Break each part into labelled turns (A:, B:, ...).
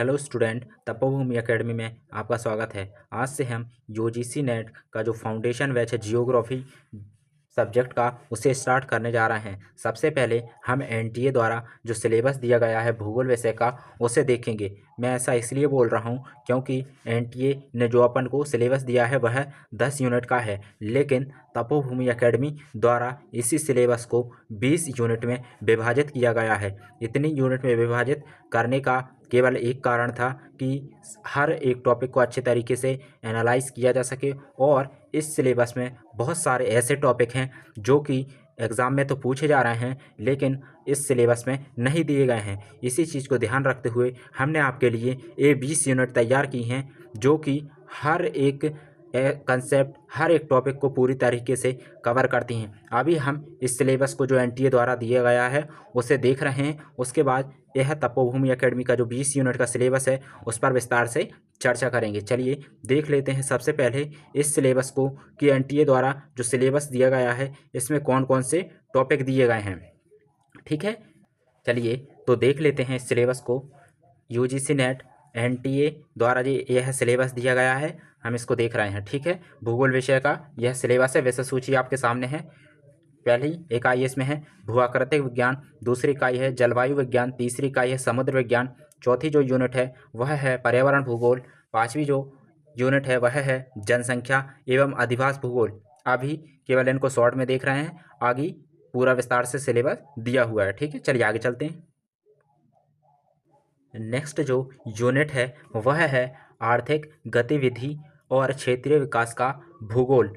A: Hello student, तपोभूमि academy में आपका स्वागत है। आज से हम यूजीसी नेट का जो फाउंडेशन बैच है जियोग्राफी सब्जेक्ट का, उसे स्टार्ट करने जा रहे हैं। सबसे पहले हम एनटीए द्वारा जो सिलेबस दिया गया है भूगोल विषय का, उसे देखेंगे। मैं ऐसा इसलिए बोल रहा हूँ क्योंकि एनटीए ने जो अपन को सिलेबस दिया है वह 10 यूनिट का है, लेकिन तपोभूमि एकेडमी द्वारा इसी सिलेबस को 20 यूनिट में विभाजित किया गया है। इतनी यूनिट में विभाजित करने का केवल एक कारण था कि हर एक टॉपिक को अच्छे तरीके से एनालाइज किया जा सके, और इस सिलेबस में बहुत सारे ऐसे टॉपिक हैं जो कि एग्ज़ाम में तो पूछे जा रहे हैं लेकिन इस सिलेबस में नहीं दिए गए हैं। इसी चीज़ को ध्यान रखते हुए हमने आपके लिए ये 20 यूनिट तैयार की हैं, जो कि हर एक कंसेप्ट, हर एक टॉपिक को पूरी तरीके से कवर करती हैं। अभी हम इस सिलेबस को जो एनटीए द्वारा दिया गया है उसे देख रहे हैं। उसके बाद यह तपोभूमि एकेडमी का जो 20 यूनिट का सिलेबस है उस पर विस्तार से चर्चा करेंगे। चलिए देख लेते हैं सबसे पहले इस सिलेबस को कि एनटीए द्वारा जो सिलेबस दिया गया है इसमें कौन कौन से टॉपिक दिए गए हैं। ठीक है, चलिए तो देख लेते हैं इस सिलेबस को। यूजीसी नेट एनटीए द्वारा यह सिलेबस दिया गया है, हम इसको देख रहे हैं। ठीक है, भूगोल विषय का यह सिलेबस है। विषय सूची आपके सामने है। पहली इकाई इसमें है भूआकृतिक विज्ञान, दूसरी इकाई है जलवायु विज्ञान, तीसरी इकाई है समुद्र विज्ञान, चौथी जो यूनिट है वह है पर्यावरण भूगोल, पांचवी जो यूनिट है वह है जनसंख्या एवं अधिवास भूगोल। अभी केवल इनको शॉर्ट में देख रहे हैं, आगे पूरा विस्तार से सिलेबस दिया हुआ है। ठीक है, चलिए आगे चलते हैं। नेक्स्ट जो यूनिट है वह है आर्थिक गतिविधि और क्षेत्रीय विकास का भूगोल।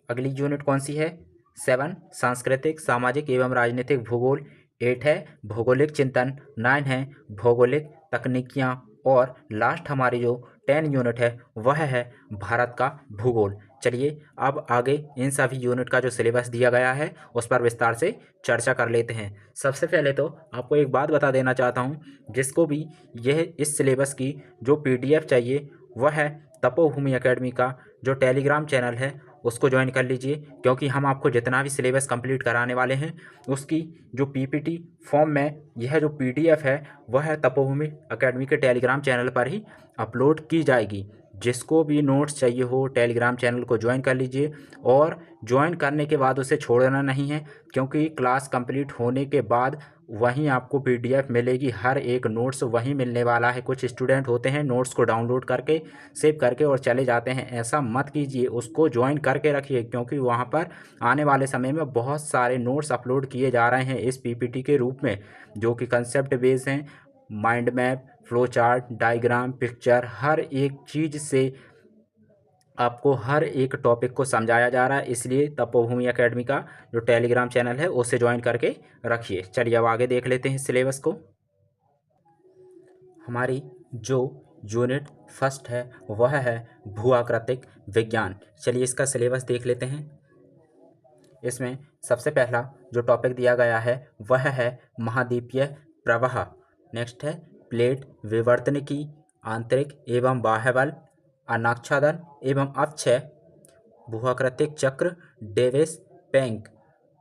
A: अगली यूनिट कौन सी है? 7 सांस्कृतिक सामाजिक एवं राजनीतिक भूगोल। 8 है भौगोलिक चिंतन। 9 है भौगोलिक तकनीकियाँ। और लास्ट हमारी जो 10 यूनिट है वह है भारत का भूगोल। चलिए अब आगे इन सभी यूनिट का जो सिलेबस दिया गया है उस पर विस्तार से चर्चा कर लेते हैं। सबसे पहले तो आपको एक बात बता देना चाहता हूँ, जिसको भी यह इस सिलेबस की जो पीडीएफ चाहिए वह है तपोभूमि एकेडमी का जो टेलीग्राम चैनल है उसको ज्वाइन कर लीजिए, क्योंकि हम आपको जितना भी सिलेबस कंप्लीट कराने वाले हैं उसकी जो पीपीटी फॉर्म में यह जो पीडीएफ है वह तपोभूमि एकेडमी के टेलीग्राम चैनल पर ही अपलोड की जाएगी। जिसको भी नोट्स चाहिए हो टेलीग्राम चैनल को ज्वाइन कर लीजिए, और ज्वाइन करने के बाद उसे छोड़ना नहीं है, क्योंकि क्लास कंप्लीट होने के बाद वहीं आपको पीडीएफ मिलेगी। हर एक नोट्स वहीं मिलने वाला है। कुछ स्टूडेंट होते हैं नोट्स को डाउनलोड करके सेव करके और चले जाते हैं, ऐसा मत कीजिए, उसको ज्वाइन करके रखिए, क्योंकि वहाँ पर आने वाले समय में बहुत सारे नोट्स अपलोड किए जा रहे हैं इस पीपीटी के रूप में, जो कि कंसेप्ट बेस्ड हैं। Mind map, flow chart, diagram, picture, हर एक चीज़ से आपको हर एक टॉपिक को समझाया जा रहा है। इसलिए तपोभूमि एकेडमी का जो टेलीग्राम चैनल है उसे ज्वाइन करके रखिए। चलिए अब आगे देख लेते हैं सिलेबस को। हमारी जो यूनिट फर्स्ट है वह है भूआकृतिक विज्ञान। चलिए इसका सिलेबस देख लेते हैं। इसमें सबसे पहला जो टॉपिक दिया गया है वह है महाद्वीपीय प्रवाह। नेक्स्ट है प्लेट विवर्तनिकी, आंतरिक एवं बाह्य बल, अनाच्छादन एवं अपक्षय, भूआकृतिक चक्र, डेविस बैंक,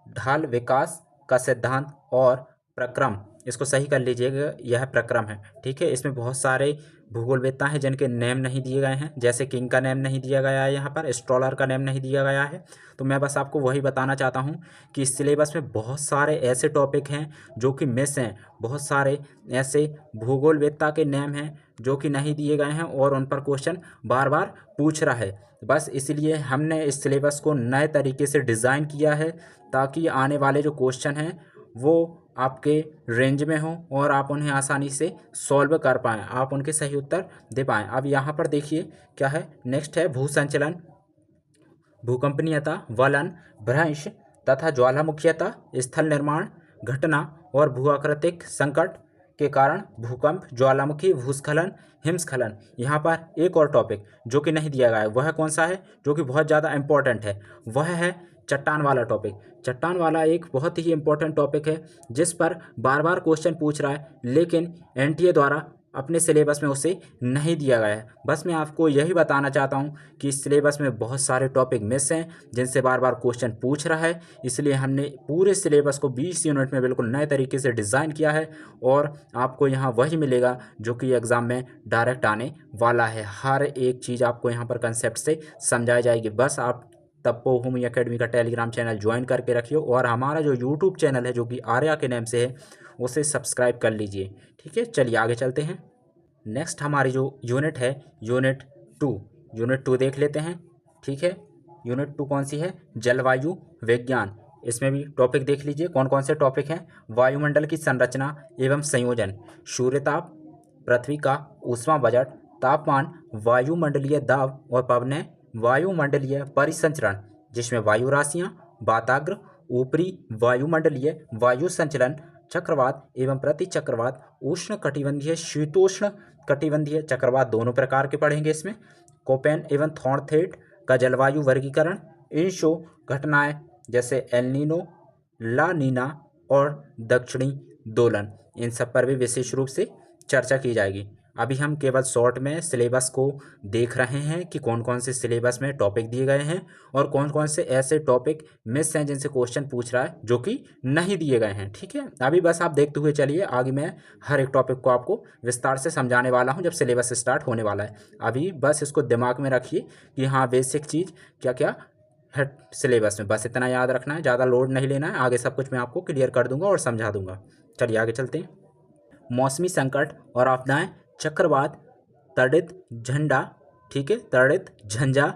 A: ढाल विकास का सिद्धांत और प्रक्रम। इसको सही कर लीजिएगा, यह प्रक्रम है। ठीक है, इसमें बहुत सारे भूगोलवेत्ता हैं जिनके नेम नहीं दिए गए हैं, जैसे किंग का नेम नहीं दिया गया है, यहाँ पर स्ट्रॉलर का नेम नहीं दिया गया है। तो मैं बस आपको वही बताना चाहता हूँ कि इस सिलेबस में बहुत सारे ऐसे टॉपिक हैं जो कि मिस हैं। बहुत सारे ऐसे भूगोलवेत्ता के नेम हैं जो कि नहीं दिए गए हैं और उन पर क्वेश्चन बार बार पूछ रहा है। बस इसलिए हमने इस सिलेबस को नए तरीके से डिज़ाइन किया है, ताकि आने वाले जो क्वेश्चन हैं वो आपके रेंज में हो और आप उन्हें आसानी से सॉल्व कर पाएँ, आप उनके सही उत्तर दे पाएँ। अब यहाँ पर देखिए क्या है। नेक्स्ट है भू संचलन, भूकंपनीयता, वलन, भ्रंश तथा ज्वालामुखीयता, स्थल निर्माण घटना और भूआकृतिक संकट के कारण भूकंप, ज्वालामुखी, भूस्खलन, हिमस्खलन। यहाँ पर एक और टॉपिक जो कि नहीं दिया गया है वह कौन सा है, जो कि बहुत ज़्यादा इम्पोर्टेंट है, वह है चट्टान वाला टॉपिक। चट्टान वाला एक बहुत ही इम्पोर्टेंट टॉपिक है जिस पर बार बार क्वेश्चन पूछ रहा है, लेकिन एनटीए द्वारा अपने सिलेबस में उसे नहीं दिया गया है। बस मैं आपको यही बताना चाहता हूँ कि इस सिलेबस में बहुत सारे टॉपिक मिस हैं जिनसे बार बार क्वेश्चन पूछ रहा है, इसलिए हमने पूरे सिलेबस को 20 यूनिट में बिल्कुल नए तरीके से डिज़ाइन किया है और आपको यहाँ वही मिलेगा जो कि एग्ज़ाम में डायरेक्ट आने वाला है। हर एक चीज़ आपको यहाँ पर कंसेप्ट से समझाई जाएगी। बस आप तप्पो होमी एकेडमी का टेलीग्राम चैनल ज्वाइन करके रखिए और हमारा जो यूट्यूब चैनल है जो कि आर्या के नाम से है उसे सब्सक्राइब कर लीजिए। ठीक है, चलिए आगे चलते हैं। नेक्स्ट हमारी जो यूनिट है यूनिट 2 देख लेते हैं। ठीक है, यूनिट 2 कौन सी है? जलवायु विज्ञान। इसमें भी टॉपिक देख लीजिए कौन कौन से टॉपिक हैं। वायुमंडल की संरचना एवं संयोजन, सूर्यताप, पृथ्वी का ऊष्मा बजट, तापमान, वायुमंडलीय दाब और पवनें, वायुमंडलीय परिसंचरण जिसमें वायु राशियाँ, वाताग्र, ऊपरी वायुमंडलीय वायु संचलन, चक्रवात एवं प्रतिचक्रवात, उष्ण कटिबंधीय शीतोष्ण कटिबंधीय चक्रवात दोनों प्रकार के पढ़ेंगे इसमें। कोपेन एवं थॉर्नथेट का जलवायु वर्गीकरण, इन शो घटनाएं जैसे एल नीनो, ला नीना और दक्षिणी दोलन, इन सब पर भी विशेष रूप से चर्चा की जाएगी। अभी हम केवल शॉर्ट में सिलेबस को देख रहे हैं कि कौन कौन से सिलेबस में टॉपिक दिए गए हैं और कौन कौन से ऐसे टॉपिक मिस हैं जिनसे क्वेश्चन पूछ रहा है जो कि नहीं दिए गए हैं। ठीक है, अभी बस आप देखते हुए चलिए, आगे मैं हर एक टॉपिक को आपको विस्तार से समझाने वाला हूं जब सिलेबस स्टार्ट होने वाला है। अभी बस इसको दिमाग में रखिए कि हाँ बेसिक चीज़ क्या क्या है सिलेबस में, बस इतना याद रखना है, ज़्यादा लोड नहीं लेना है। आगे सब कुछ मैं आपको क्लियर कर दूंगा और समझा दूंगा। चलिए आगे चलते हैं। मौसमी संकट और आपदाएं, चक्रवात, तड़ित झंडा, ठीक है, तड़ित झंझा,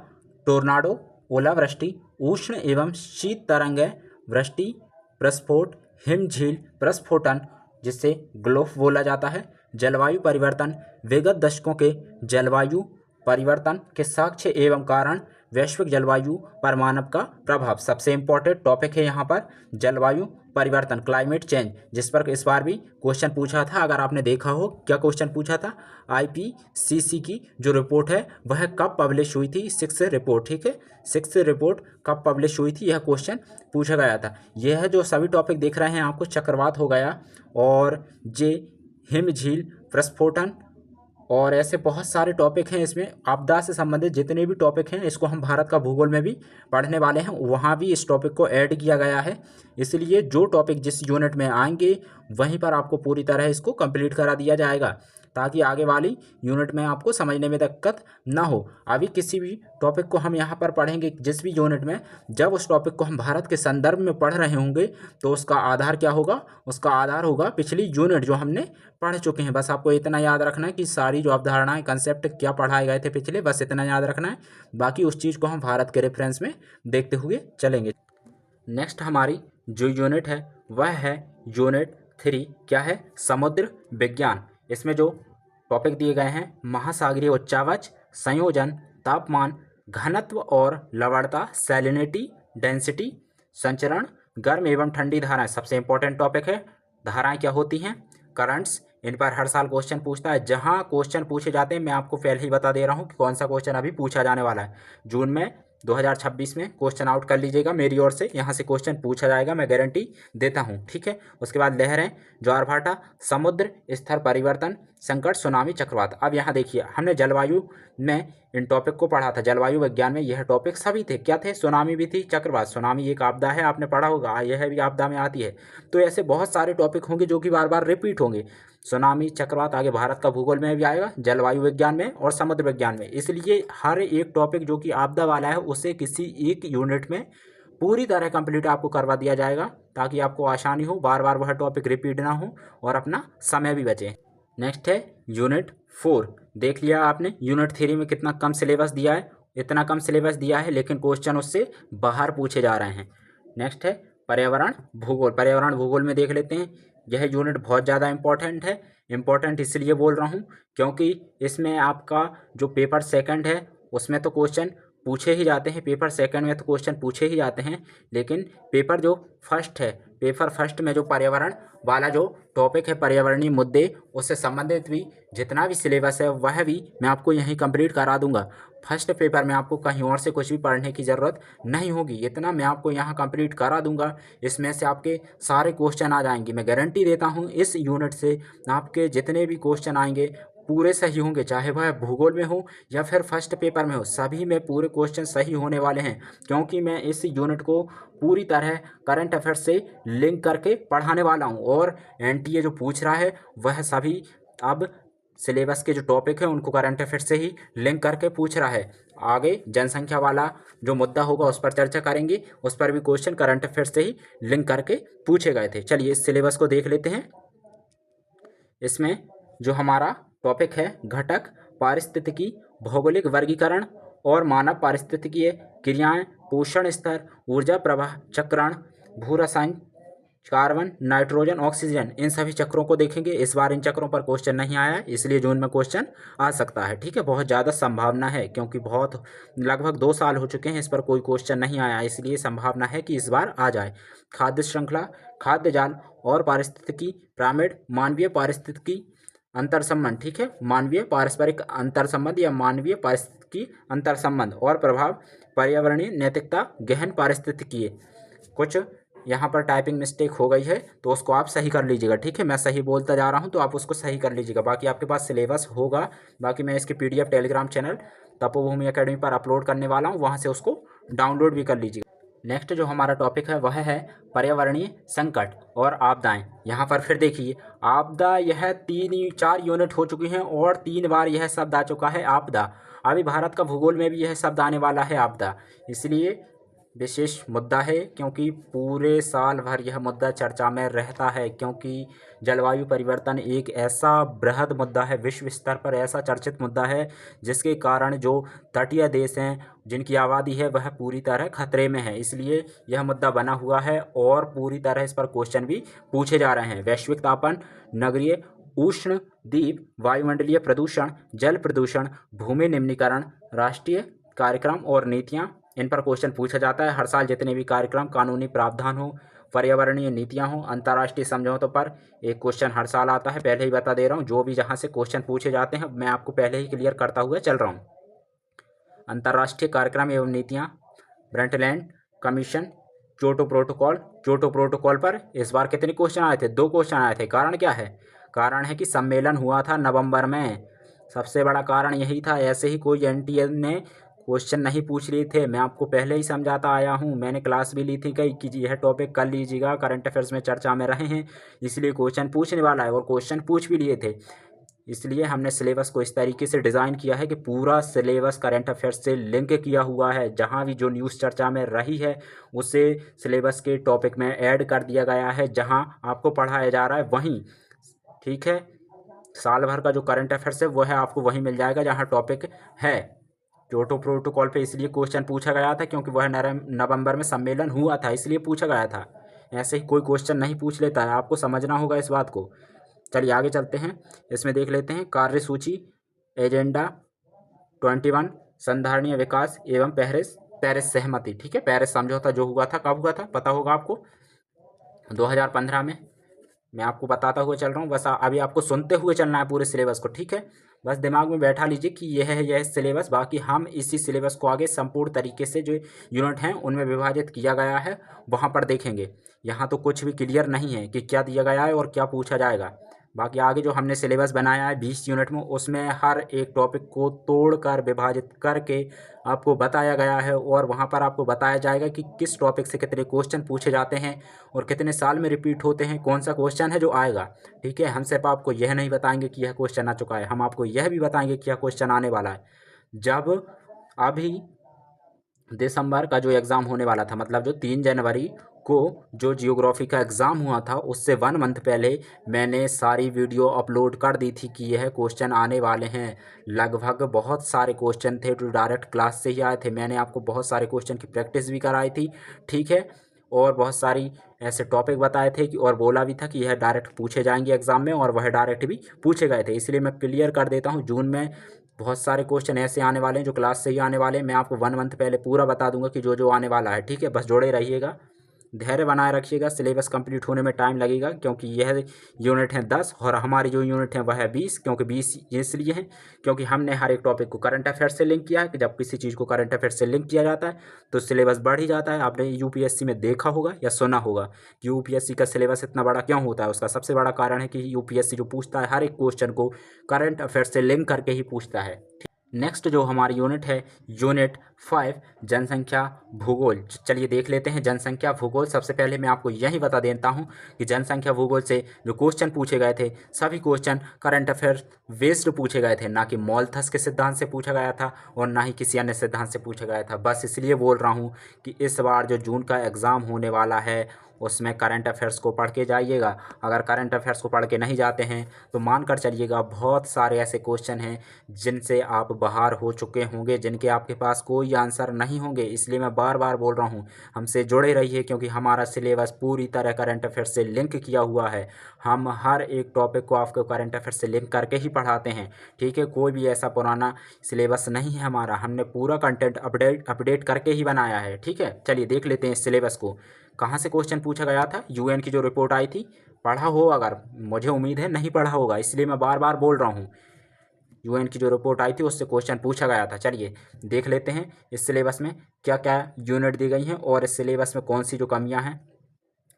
A: टोर्नाडो, ओलावृष्टि, उष्ण एवं शीत तरंगें, वृष्टि, प्रस्फोट, हिमझील, प्रस्फोटन जिससे ग्लोफ बोला जाता है, जलवायु परिवर्तन, विगत दशकों के जलवायु परिवर्तन के साक्ष्य एवं कारण, वैश्विक जलवायु पर मानव का प्रभाव। सबसे इंपॉर्टेंट टॉपिक है यहाँ पर जलवायु परिवर्तन, क्लाइमेट चेंज, जिस पर इस बार भी क्वेश्चन पूछा था। अगर आपने देखा हो क्या क्वेश्चन पूछा था, IPCC की जो रिपोर्ट है वह कब पब्लिश हुई थी, 6th रिपोर्ट। ठीक है, 6th रिपोर्ट कब पब्लिश हुई थी यह क्वेश्चन पूछा गया था। यह जो सभी टॉपिक दिख रहे हैं आपको, चक्रवात हो गया और जे हिमझील, प्रस्फोटन और ऐसे बहुत सारे टॉपिक हैं इसमें। आपदा से संबंधित जितने भी टॉपिक हैं इसको हम भारत का भूगोल में भी पढ़ने वाले हैं, वहाँ भी इस टॉपिक को ऐड किया गया है। इसलिए जो टॉपिक जिस यूनिट में आएंगे वहीं पर आपको पूरी तरह इसको कंप्लीट करा दिया जाएगा ताकि आगे वाली यूनिट में आपको समझने में दिक्कत ना हो। अभी किसी भी टॉपिक को हम यहाँ पर पढ़ेंगे जिस भी यूनिट में, जब उस टॉपिक को हम भारत के संदर्भ में पढ़ रहे होंगे तो उसका आधार क्या होगा, उसका आधार होगा पिछली यूनिट जो हमने पढ़ चुके हैं। बस आपको इतना याद रखना है कि सारी जो अवधारणाएं कंसेप्ट क्या पढ़ाए गए थे पिछले, बस इतना याद रखना है। बाकी उस चीज़ को हम भारत के रेफरेंस में देखते हुए चलेंगे। नेक्स्ट हमारी जो यूनिट है वह है यूनिट 3, क्या है, समुद्र विज्ञान। इसमें जो टॉपिक दिए गए हैं, महासागरीय उच्चावच, संयोजन, तापमान, घनत्व और लवणता, सैलिनिटी, डेंसिटी, संचरण, गर्म एवं ठंडी धाराएं। सबसे इंपॉर्टेंट टॉपिक है, धाराएं क्या होती हैं, करंट्स। इन पर हर साल क्वेश्चन पूछता है। जहां क्वेश्चन पूछे जाते हैं मैं आपको पहले ही बता दे रहा हूं कि कौन सा क्वेश्चन अभी पूछा जाने वाला है। जून में 2026 में क्वेश्चन आउट कर लीजिएगा मेरी ओर से, यहाँ से क्वेश्चन पूछा जाएगा, मैं गारंटी देता हूँ। ठीक है, उसके बाद लहरें, ज्वार भाटा, समुद्र स्तर परिवर्तन, संकट, सुनामी, चक्रवात। अब यहाँ देखिए, हमने जलवायु में इन टॉपिक को पढ़ा था, जलवायु विज्ञान में यह टॉपिक सभी थे। क्या थे, सुनामी भी थी, चक्रवात। सुनामी एक आपदा है, आपने पढ़ा होगा, यह भी आपदा में आती है। तो ऐसे बहुत सारे टॉपिक होंगे जो कि बार बार रिपीट होंगे। सुनामी, चक्रवात आगे भारत का भूगोल में भी आएगा, जलवायु विज्ञान में और समुद्र विज्ञान में। इसलिए हर एक टॉपिक जो कि आपदा वाला है उसे किसी एक यूनिट में पूरी तरह कंप्लीट आपको करवा दिया जाएगा ताकि आपको आसानी हो, बार बार वह टॉपिक रिपीट ना हो और अपना समय भी बचे। नेक्स्ट है यूनिट 4। देख लिया आपने यूनिट 3 में कितना कम सिलेबस दिया है, इतना कम सिलेबस दिया है लेकिन क्वेश्चन उससे बाहर पूछे जा रहे हैं। नेक्स्ट है पर्यावरण भूगोल। पर्यावरण भूगोल में देख लेते हैं, यह यूनिट बहुत ज़्यादा इंपॉर्टेंट है। इंपॉर्टेंट इसलिए बोल रहा हूँ क्योंकि इसमें आपका जो पेपर सेकंड है उसमें तो क्वेश्चन पूछे ही जाते हैं, पेपर सेकंड में तो क्वेश्चन पूछे ही जाते हैं, लेकिन पेपर जो फर्स्ट है पेपर फर्स्ट में जो पर्यावरण वाला जो टॉपिक है, पर्यावरणीय मुद्दे, उससे संबंधित भी जितना भी सिलेबस है वह भी मैं आपको यहीं कंप्लीट करा दूंगा। फर्स्ट पेपर में आपको कहीं और से कुछ भी पढ़ने की ज़रूरत नहीं होगी, इतना मैं आपको यहाँ कंप्लीट करा दूंगा। इसमें से आपके सारे क्वेश्चन आ जाएंगे, मैं गारंटी देता हूँ। इस यूनिट से आपके जितने भी क्वेश्चन आएंगे पूरे सही होंगे, चाहे वह भूगोल में हो या फिर फर्स्ट पेपर में हो, सभी में पूरे क्वेश्चन सही होने वाले हैं, क्योंकि मैं इस यूनिट को पूरी तरह करंट अफेयर्स से लिंक करके पढ़ाने वाला हूं। और एनटीए जो पूछ रहा है वह सभी अब सिलेबस के जो टॉपिक है उनको करंट अफेयर्स से ही लिंक करके पूछ रहा है। आगे जनसंख्या वाला जो मुद्दा होगा उस पर चर्चा करेंगे, उस पर भी क्वेश्चन करंट अफेयर्स से ही लिंक करके पूछे गए थे। चलिए इस सिलेबस को देख लेते हैं। इसमें जो हमारा टॉपिक है, घटक, पारिस्थितिकी, भौगोलिक वर्गीकरण और मानव पारिस्थितिकीय क्रियाएं, पोषण स्तर, ऊर्जा प्रवाह चक्रण, भू रसायन, कार्बन, नाइट्रोजन, ऑक्सीजन, इन सभी चक्रों को देखेंगे। इस बार इन चक्रों पर क्वेश्चन नहीं आया है, इसलिए जून में क्वेश्चन आ सकता है। ठीक है, बहुत ज़्यादा संभावना है, क्योंकि बहुत लगभग 2 साल हो चुके हैं इस पर कोई क्वेश्चन नहीं आया, इसलिए संभावना है कि इस बार आ जाए। खाद्य श्रृंखला, खाद्य जाल और पारिस्थितिकी पिरामिड, मानवीय पारिस्थितिकी अंतर संबंध। ठीक है, मानवीय पारस्परिक अंतर संबंध या मानवीय पारिस्थितिकी अंतर संबंध और प्रभाव, पर्यावरणीय नैतिकता, गहन पारिस्थितिकीय। कुछ यहाँ पर टाइपिंग मिस्टेक हो गई है तो उसको आप सही कर लीजिएगा। ठीक है, मैं सही बोलता जा रहा हूँ तो आप उसको सही कर लीजिएगा। बाकी आपके पास सिलेबस होगा, बाकी मैं इसकी पीडीएफ टेलीग्राम चैनल तपोभूमि एकेडमी पर अपलोड करने वाला हूँ, वहाँ से उसको डाउनलोड भी कर लीजिएगा। नेक्स्ट जो हमारा टॉपिक है वह है पर्यावरणीय संकट और आपदाएं। यहाँ पर फिर देखिए, आपदा, यह 4 यूनिट हो चुकी हैं और 3 बार यह शब्द आ चुका है, आपदा। अभी भारत का भूगोल में भी यह शब्द आने वाला है, आपदा। इसलिए विशेष मुद्दा है, क्योंकि पूरे साल भर यह मुद्दा चर्चा में रहता है, क्योंकि जलवायु परिवर्तन एक ऐसा बृहद मुद्दा है, विश्व स्तर पर ऐसा चर्चित मुद्दा है, जिसके कारण जो तटीय देश हैं, जिनकी आबादी है, वह पूरी तरह खतरे में है। इसलिए यह मुद्दा बना हुआ है और पूरी तरह इस पर क्वेश्चन भी पूछे जा रहे हैं। वैश्विक तापन, नगरीय उष्ण द्वीप, वायुमंडलीय प्रदूषण, जल प्रदूषण, भूमि निम्नीकरण, राष्ट्रीय कार्यक्रम और नीतियाँ, इन पर क्वेश्चन पूछा जाता है। हर साल जितने भी कार्यक्रम, कानूनी प्रावधान हो, पर्यावरणीय नीतियां हो, अंतर्राष्ट्रीय समझौतों पर एक क्वेश्चन हर साल आता है। पहले ही बता दे रहा हूं, जो भी जहां से क्वेश्चन पूछे जाते हैं मैं आपको पहले ही क्लियर करता हुआ चल रहा हूं। अंतर्राष्ट्रीय कार्यक्रम एवं नीतियां, Brundtland commission, Kyoto protocol. Kyoto protocol पर इस बार कितने क्वेश्चन आए थे? 2 क्वेश्चन आए थे। कारण क्या है? कारण है कि सम्मेलन हुआ था नवंबर में, सबसे बड़ा कारण यही था। ऐसे ही कोई एनटीए ने क्वेश्चन नहीं पूछ लिए थे, मैं आपको पहले ही समझाता आया हूँ, मैंने क्लास भी ली थी कई कि यह टॉपिक कर लीजिएगा, करंट अफेयर्स में चर्चा में रहे हैं, इसलिए क्वेश्चन पूछने वाला है, और क्वेश्चन पूछ भी लिए थे। इसलिए हमने सिलेबस को इस तरीके से डिज़ाइन किया है कि पूरा सिलेबस करंट अफेयर्स से लिंक किया हुआ है। जहाँ भी जो न्यूज़ चर्चा में रही है उसे सिलेबस के टॉपिक में ऐड कर दिया गया है, जहाँ आपको पढ़ाया जा रहा है वहीं। ठीक है, साल भर का जो करंट अफेयर्स है वो है आपको वहीं मिल जाएगा जहाँ टॉपिक है। क्योटो प्रोटोकॉल पे इसलिए क्वेश्चन पूछा गया था क्योंकि वह नवंबर में सम्मेलन हुआ था, इसलिए पूछा गया था। ऐसे ही कोई क्वेश्चन नहीं पूछ लेता है, आपको समझना होगा इस बात को। चलिए आगे चलते हैं, इसमें देख लेते हैं कार्यसूची, एजेंडा 21, संधारणीय विकास एवं पेरिस सहमति। ठीक है, पेरिस समझौता जो हुआ था, कब हुआ था पता होगा आपको? 2015 में। मैं आपको बताता हुआ चल रहा हूँ, बस अभी आपको सुनते हुए चलना है पूरे सिलेबस को। ठीक है, बस दिमाग में बैठा लीजिए कि यह है यह सिलेबस। बाकी हम इसी सिलेबस को आगे संपूर्ण तरीके से जो यूनिट हैं उनमें विभाजित किया गया है, वहाँ पर देखेंगे। यहाँ तो कुछ भी क्लियर नहीं है कि क्या दिया गया है और क्या पूछा जाएगा। बाकी आगे जो हमने सिलेबस बनाया है 20 यूनिट में, उसमें हर एक टॉपिक को तोड़कर विभाजित करके आपको बताया गया है, और वहाँ पर आपको बताया जाएगा कि किस टॉपिक से कितने क्वेश्चन पूछे जाते हैं और कितने साल में रिपीट होते हैं, कौन सा क्वेश्चन है जो आएगा। ठीक है, हम सिर्फ आपको यह नहीं बताएंगे कि यह क्वेश्चन आ चुका है, हम आपको यह भी बताएंगे कि यह क्वेश्चन आने वाला है। जब अभी दिसंबर का जो एग्ज़ाम होने वाला था, मतलब जो 3 जनवरी को जो जियोग्राफी का एग्ज़ाम हुआ था, उससे 1 मंथ पहले मैंने सारी वीडियो अपलोड कर दी थी कि यह क्वेश्चन आने वाले हैं। लगभग बहुत सारे क्वेश्चन थे जो डायरेक्ट क्लास से ही आए थे। मैंने आपको बहुत सारे क्वेश्चन की प्रैक्टिस भी कराई थी। ठीक है, और बहुत सारी ऐसे टॉपिक बताए थे कि, और बोला भी था कि यह डायरेक्ट पूछे जाएंगे एग्ज़ाम में, और वह डायरेक्ट भी पूछे गए थे। इसलिए मैं क्लियर कर देता हूँ, जून में बहुत सारे क्वेश्चन ऐसे आने वाले हैं जो क्लास से ही आने वाले हैं। मैं आपको 1 मंथ पहले पूरा बता दूंगा कि जो जो आने वाला है। ठीक है, बस जुड़े रहिएगा। धैर्य बनाए रखिएगा, सिलेबस कंप्लीट होने में टाइम लगेगा क्योंकि यह यूनिट है 10 और हमारी जो यूनिट है वह है 20। क्योंकि 20 इसलिए है क्योंकि हमने हर एक टॉपिक को करंट अफेयर से लिंक किया है कि जब किसी चीज़ को करंट अफेयर से लिंक किया जाता है तो सिलेबस बढ़ ही जाता है। आपने यूपीएससी में देखा होगा या सुना होगा कि यूपीएससी का सिलेबस इतना बड़ा क्यों होता है। उसका सबसे बड़ा कारण है कि यूपीएससी जो पूछता है हर एक क्वेश्चन को करंट अफेयर से लिंक करके ही पूछता है। नेक्स्ट जो हमारी यूनिट है यूनिट 5 जनसंख्या भूगोल। चलिए देख लेते हैं जनसंख्या भूगोल। सबसे पहले मैं आपको यही बता देता हूं कि जनसंख्या भूगोल से जो क्वेश्चन पूछे गए थे सभी क्वेश्चन करंट अफेयर बेस्ड पूछे गए थे, ना कि मोल्थस के सिद्धांत से पूछा गया था और ना ही किसी अन्य सिद्धांत से पूछा गया था। बस इसलिए बोल रहा हूँ कि इस बार जो जून का एग्ज़ाम होने वाला है उसमें करंट अफेयर्स को पढ़ के जाइएगा। अगर करंट अफेयर्स को पढ़ के नहीं जाते हैं तो मान कर चलिएगा बहुत सारे ऐसे क्वेश्चन हैं जिनसे आप बाहर हो चुके होंगे, जिनके आपके पास कोई आंसर नहीं होंगे। इसलिए मैं बार बार बोल रहा हूँ हमसे जुड़े रहिए क्योंकि हमारा सिलेबस पूरी तरह करंट अफेयर्स से लिंक किया हुआ है। हम हर एक टॉपिक को आपको करंट अफेयर्स से लिंक करके ही पढ़ाते हैं, ठीक है। कोई भी ऐसा पुराना सिलेबस नहीं है हमारा, हमने पूरा कंटेंट अपडेट करके ही बनाया है, ठीक है। चलिए देख लेते हैं इस सिलेबस को। कहाँ से क्वेश्चन पूछा गया था? यूएन की जो रिपोर्ट आई थी, पढ़ा हो अगर, मुझे उम्मीद है नहीं पढ़ा होगा इसलिए मैं बार बार बोल रहा हूँ। यूएन की जो रिपोर्ट आई थी उससे क्वेश्चन पूछा गया था। चलिए देख लेते हैं इस सिलेबस में क्या क्या यूनिट दी गई हैं और इस सिलेबस में कौन सी जो कमियां हैं।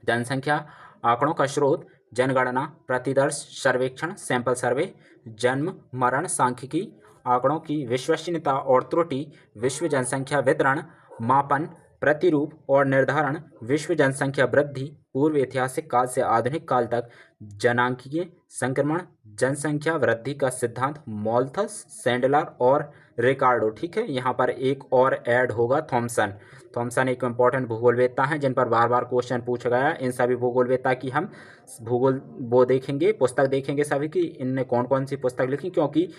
A: जनसंख्या आंकड़ों का स्रोत, जनगणना, प्रतिदर्श सर्वेक्षण, सैंपल सर्वे, जन्म मरण सांख्यिकी, आंकड़ों की विश्वसनीयता और त्रुटि, विश्व जनसंख्या वितरण, मापन, प्रतिरूप और निर्धारण, विश्व जनसंख्या वृद्धि, पूर्व ऐतिहासिक काल से आधुनिक काल तक जनांकीय संक्रमण, जनसंख्या वृद्धि का सिद्धांत, मोल्थस, सैंडलर और रिकार्डो, ठीक है। यहाँ पर एक और ऐड होगा थॉमसन। थॉमसन एक इम्पॉर्टेंट भूगोलवेत्ता हैं जिन पर बार बार क्वेश्चन पूछा गया। इन सभी भूगोलवेत्ता की हम भूगोल वो देखेंगे, पुस्तक देखेंगे सभी की, इनने कौन कौन सी पुस्तक लिखी, क्योंकि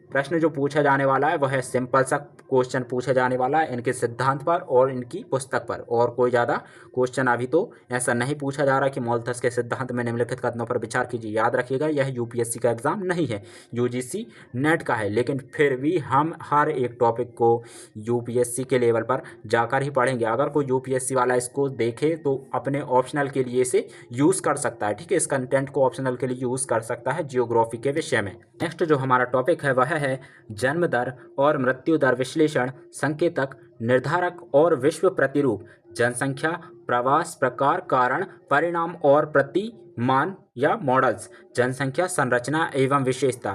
A: प्रश्न जो पूछा जाने वाला है वह है सिंपल सा क्वेश्चन पूछा जाने वाला है इनके सिद्धांत पर और इनकी पुस्तक पर, और कोई ज़्यादा क्वेश्चन अभी तो ऐसा नहीं पूछा जा रहा कि मोल्थस के सिद्धांत में निम्नलिखित कथनों पर विचार कीजिए। याद रखिएगा यह यूपीएससी का एग्जाम नहीं है, यूजीसी नेट का है, लेकिन फिर भी हम हर एक टॉपिक को यूपीएससी के लेवल पर जाकर ही पढ़ेंगे। अगर कोई यूपीएससी वाला इसको देखे तो अपने ऑप्शनल के लिए इसे यूज़ कर सकता है, ठीक है। इस कंटेंट को ऑप्शनल के लिए यूज़ कर सकता है जियोग्राफी के विषय में। नेक्स्ट जो हमारा टॉपिक है वह है जन्म दर और मृत्यु दर विश्लेषण, संकेतक, निर्धारक और विश्व प्रतिरूप, जनसंख्या, प्रवास, प्रकार, कारण, परिणाम और प्रतिमान या मॉडल्स, जनसंख्या संरचना एवं विशेषता।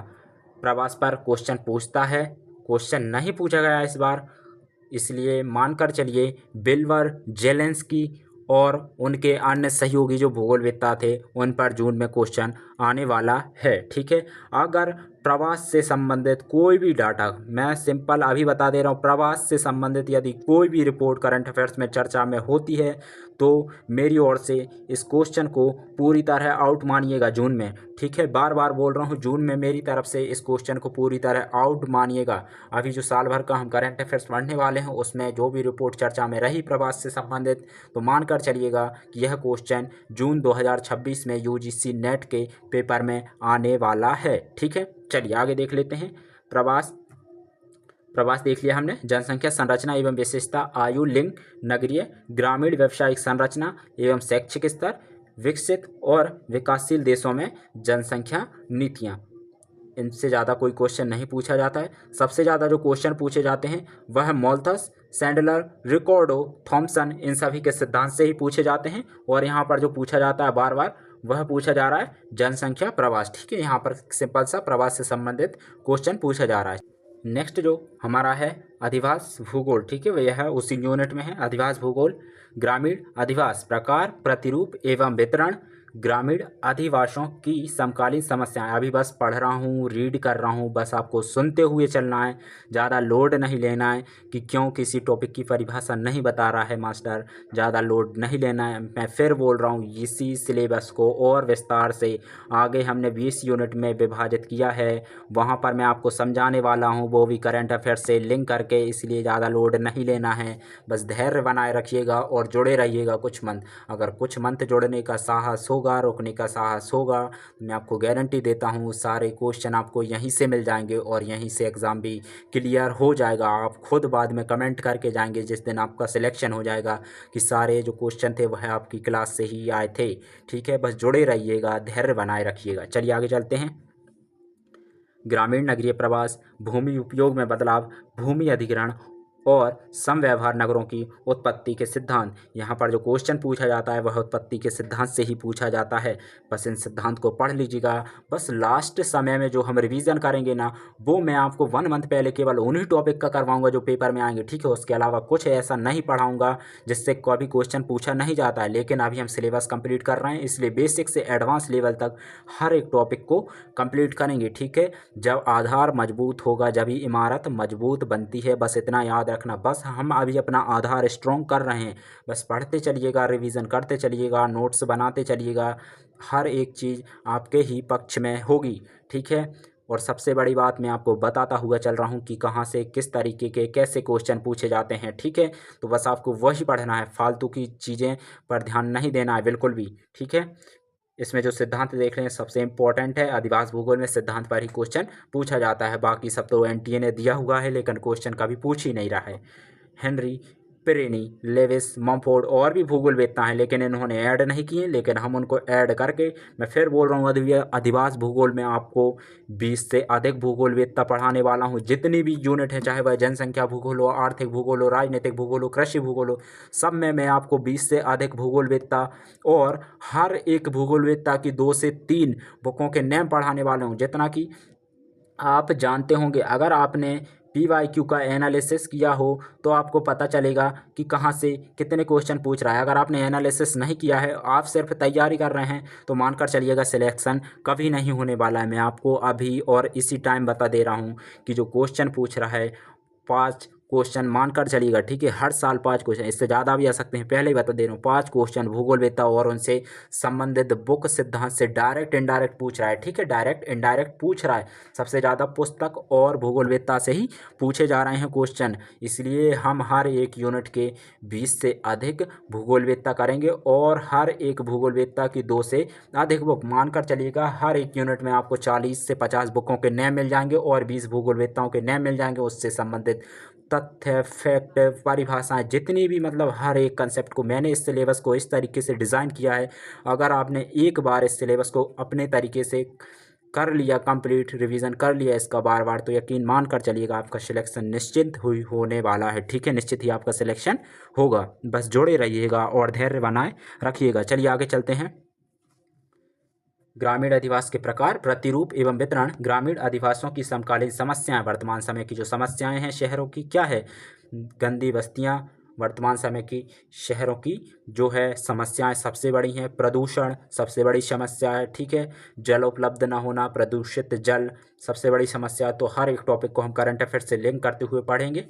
A: प्रवास पर क्वेश्चन पूछता है, क्वेश्चन नहीं पूछा गया इस बार, इसलिए मानकर चलिए बिल्वर, जेलेंस्की और उनके अन्य सहयोगी जो भूगोलवेत्ता थे उन पर जून में क्वेश्चन आने वाला है, ठीक है। अगर प्रवास से संबंधित कोई भी डाटा, मैं सिंपल अभी बता दे रहा हूँ, प्रवास से संबंधित यदि कोई भी रिपोर्ट करंट अफेयर्स में चर्चा में होती है तो मेरी ओर से इस क्वेश्चन को पूरी तरह आउट मानिएगा जून में, ठीक है। बार बार बोल रहा हूँ जून में मेरी तरफ से इस क्वेश्चन को पूरी तरह आउट मानिएगा। अभी जो साल भर का हम करंट अफेयर्स पढ़ने वाले हैं उसमें जो भी रिपोर्ट चर्चा में रही प्रवास से संबंधित, तो मानकर चलिएगा कि यह क्वेश्चन जून 2026 में यूजीसी नेट के पेपर में आने वाला है, ठीक है। चलिए आगे देख लेते हैं। प्रवास देख लिया हमने। जनसंख्या संरचना एवं विशेषता, आयु, लिंग, नगरीय, ग्रामीण, व्यावसायिक संरचना एवं शैक्षिक स्तर, विकसित और विकासशील देशों में जनसंख्या नीतियाँ। इनसे ज़्यादा कोई क्वेश्चन नहीं पूछा जाता है। सबसे ज़्यादा जो क्वेश्चन पूछे जाते हैं वह मोल्थस, सैंडलर, रिकॉर्डो, थॉमसन, इन सभी के सिद्धांत से ही पूछे जाते हैं। और यहाँ पर जो पूछा जाता है बार बार वह पूछा जा रहा है जनसंख्या प्रवास, ठीक है। यहाँ पर सिंपल सा प्रवास से संबंधित क्वेश्चन पूछा जा रहा है। नेक्स्ट जो हमारा है अधिवास भूगोल, ठीक है, वह उसी यूनिट में है। अधिवास भूगोल, ग्रामीण अधिवास, प्रकार, प्रतिरूप एवं वितरण, ग्रामीण अधिवासों की समकालीन समस्याएं। अभी बस पढ़ रहा हूँ, रीड कर रहा हूँ, बस आपको सुनते हुए चलना है, ज़्यादा लोड नहीं लेना है कि क्यों किसी टॉपिक की परिभाषा नहीं बता रहा है मास्टर, ज़्यादा लोड नहीं लेना है। मैं फिर बोल रहा हूँ इसी सिलेबस को और विस्तार से आगे हमने 20 यूनिट में विभाजित किया है, वहाँ पर मैं आपको समझाने वाला हूँ, वो भी करंट अफेयर से लिंक करके, इसलिए ज़्यादा लोड नहीं लेना है। बस धैर्य बनाए रखिएगा और जुड़े रहिएगा कुछ मंथ। अगर कुछ मंथ जुड़ने का साहस हो होगा, रुकने का साहस होगा, मैं आपको गारंटी देता हूँ सारे क्वेश्चन आपको यहीं से मिल जाएंगे और यहीं से एग्ज़ाम भी क्लियर हो जाएगा। आप खुद बाद में कमेंट करके जाएंगे जिस दिन आपका सिलेक्शन हो जाएगा कि सारे जो क्वेश्चन थे वह आपकी क्लास से ही आए थे। ठीक है, बस जुड़े रहिएगा, धैर्य बनाए रखिएगा। चलिए आगे चलते हैं। ग्रामीण नगरीय प्रवास, भूमि उपयोग में बदलाव, भूमि अधिग्रहण और समव्यवहार नगरों की उत्पत्ति के सिद्धांत। यहाँ पर जो क्वेश्चन पूछा जाता है वह उत्पत्ति के सिद्धांत से ही पूछा जाता है। बस इन सिद्धांत को पढ़ लीजिएगा। बस लास्ट समय में जो हम रिवीजन करेंगे ना, वो मैं आपको 1 मंथ पहले केवल उन्हीं टॉपिक का करवाऊंगा जो पेपर में आएंगे। ठीक है, उसके अलावा कुछ ऐसा नहीं पढ़ाऊंगा जिससे कभी क्वेश्चन पूछा नहीं जाता है। लेकिन अभी हम सिलेबस कंप्लीट कर रहे हैं, इसलिए बेसिक से एडवांस लेवल तक हर एक टॉपिक को कंप्लीट करेंगे। ठीक है, जब आधार मजबूत होगा जब ही इमारत मजबूत बनती है, बस इतना याद रखना। बस हम अभी अपना आधार स्ट्रॉन्ग कर रहे हैं, बस पढ़ते चलिएगा, रिवीजन करते चलिएगा, नोट्स बनाते चलिएगा, हर एक चीज़ आपके ही पक्ष में होगी। ठीक है, और सबसे बड़ी बात मैं आपको बताता हुआ चल रहा हूँ कि कहाँ से किस तरीके के कैसे क्वेश्चन पूछे जाते हैं। ठीक है, तो बस आपको वही पढ़ना है, फालतू की चीज़ें पर ध्यान नहीं देना है बिल्कुल भी। ठीक है, इसमें जो सिद्धांत देख रहे हैं सबसे इंपॉर्टेंट है। अधिवास भूगोल में सिद्धांत पर ही क्वेश्चन पूछा जाता है, बाकी सब तो एनटीए ने दिया हुआ है लेकिन क्वेश्चन कभी पूछ ही नहीं रहा है। हेनरी, पिरेनी, लेविस, मॉमफोर्ड और भी भूगोलवेत्ता हैं लेकिन इन्होंने ऐड नहीं किए, लेकिन हम उनको ऐड करके, मैं फिर बोल रहा हूँ, अधिवास भूगोल में आपको 20 से अधिक भूगोलवेत्ता पढ़ाने वाला हूँ। जितनी भी यूनिट है, चाहे वह जनसंख्या भूगोल हो, आर्थिक भूगोल हो, राजनीतिक भूगोल हो, कृषि भूगोल हो, सब में मैं आपको 20 से अधिक भूगोलवेत्ता और हर एक भूगोलवेत्ता की 2 से 3 बुकों के नेम पढ़ाने वाला हूँ। जितना कि आप जानते होंगे, अगर आपने PYQ का एनालिसिस किया हो तो आपको पता चलेगा कि कहाँ से कितने क्वेश्चन पूछ रहा है। अगर आपने एनालिसिस नहीं किया है, आप सिर्फ तैयारी कर रहे हैं, तो मानकर चलिएगा सिलेक्शन कभी नहीं होने वाला है। मैं आपको अभी और इसी टाइम बता दे रहा हूँ कि जो क्वेश्चन पूछ रहा है 5 क्वेश्चन मानकर चलिएगा। ठीक है, हर साल 5 क्वेश्चन, इससे ज़्यादा भी आ सकते हैं, पहले ही बता दे रहा हूँ। 5 क्वेश्चन भूगोलवेत्ता और उनसे संबंधित बुक सिद्धांत से डायरेक्ट इनडायरेक्ट पूछ रहा है। ठीक है, डायरेक्ट इनडायरेक्ट पूछ रहा है। सबसे ज़्यादा पुस्तक और भूगोलवेत्ता से ही पूछे जा रहे हैं क्वेश्चन, इसलिए हम हर एक यूनिट के 20 से अधिक भूगोलवेत्ता करेंगे और हर एक भूगोलवेत्ता की 2 से अधिक बुक। मानकर चलिएगा हर एक यूनिट में आपको 40 से 50 बुकों के नेम मिल जाएंगे और 20 भूगोलवेत्ताओं के नेम मिल जाएंगे। उससे संबंधित तथ्य, फैक्ट, परिभाषाएं, जितनी भी, मतलब हर एक कंसेप्ट को मैंने इस सिलेबस को इस तरीके से डिज़ाइन किया है। अगर आपने एक बार इस सिलेबस को अपने तरीके से कर लिया, कंप्लीट रिवीजन कर लिया इसका बार बार, तो यकीन मान कर चलिएगा आपका सिलेक्शन निश्चित हुई होने वाला है। ठीक है, निश्चित ही आपका सिलेक्शन होगा। बस जुड़े रहिएगा और धैर्य बनाए रखिएगा। चलिए आगे चलते हैं। ग्रामीण अधिवास के प्रकार, प्रतिरूप एवं वितरण। ग्रामीण अधिवासों की समकालीन समस्याएं। वर्तमान समय की जो समस्याएं हैं शहरों की क्या है? गंदी बस्तियां वर्तमान समय की शहरों की जो है समस्याएं सबसे बड़ी हैं। प्रदूषण सबसे बड़ी समस्या है। ठीक है, जल उपलब्ध न होना, प्रदूषित जल सबसे बड़ी समस्या। तो हर एक टॉपिक को हम करंट अफेयर से लिंक करते हुए पढ़ेंगे।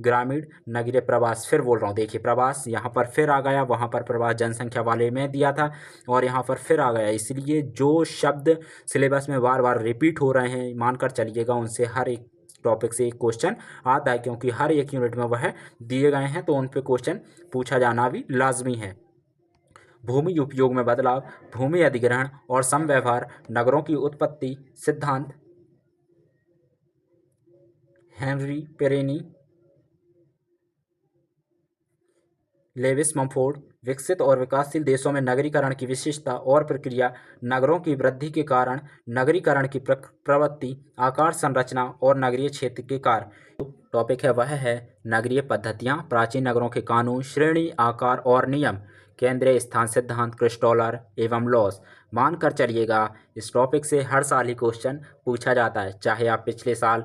A: ग्रामीण नगरीय प्रवास, फिर बोल रहा हूँ, देखिए प्रवास यहाँ पर फिर आ गया, वहाँ पर प्रवास जनसंख्या वाले में दिया था और यहाँ पर फिर आ गया। इसलिए जो शब्द सिलेबस में बार बार रिपीट हो रहे हैं, मानकर चलिएगा उनसे हर एक टॉपिक से एक क्वेश्चन आता है, क्योंकि हर एक यूनिट में वह दिए गए हैं, तो उन पे क्वेश्चन पूछा जाना भी लाजमी है। भूमि उपयोग में बदलाव, भूमि अधिग्रहण और समव्यवहार नगरों की उत्पत्ति सिद्धांत। Henry Pirenne, Lewis Mumford. विकसित और विकासशील देशों में नगरीकरण की विशेषता और प्रक्रिया, नगरों की वृद्धि के कारण, नगरीकरण की प्रवृत्ति, आकार संरचना और नगरीय क्षेत्र के कार्य। टॉपिक है वह है नगरीय पद्धतियाँ, प्राचीन नगरों के कानून, श्रेणी, आकार और नियम, केंद्रीय स्थान सिद्धांत, क्रिस्टोलर एवं लॉस। मानकर चलिएगा इस टॉपिक से हर साल ही क्वेश्चन पूछा जाता है, चाहे आप पिछले साल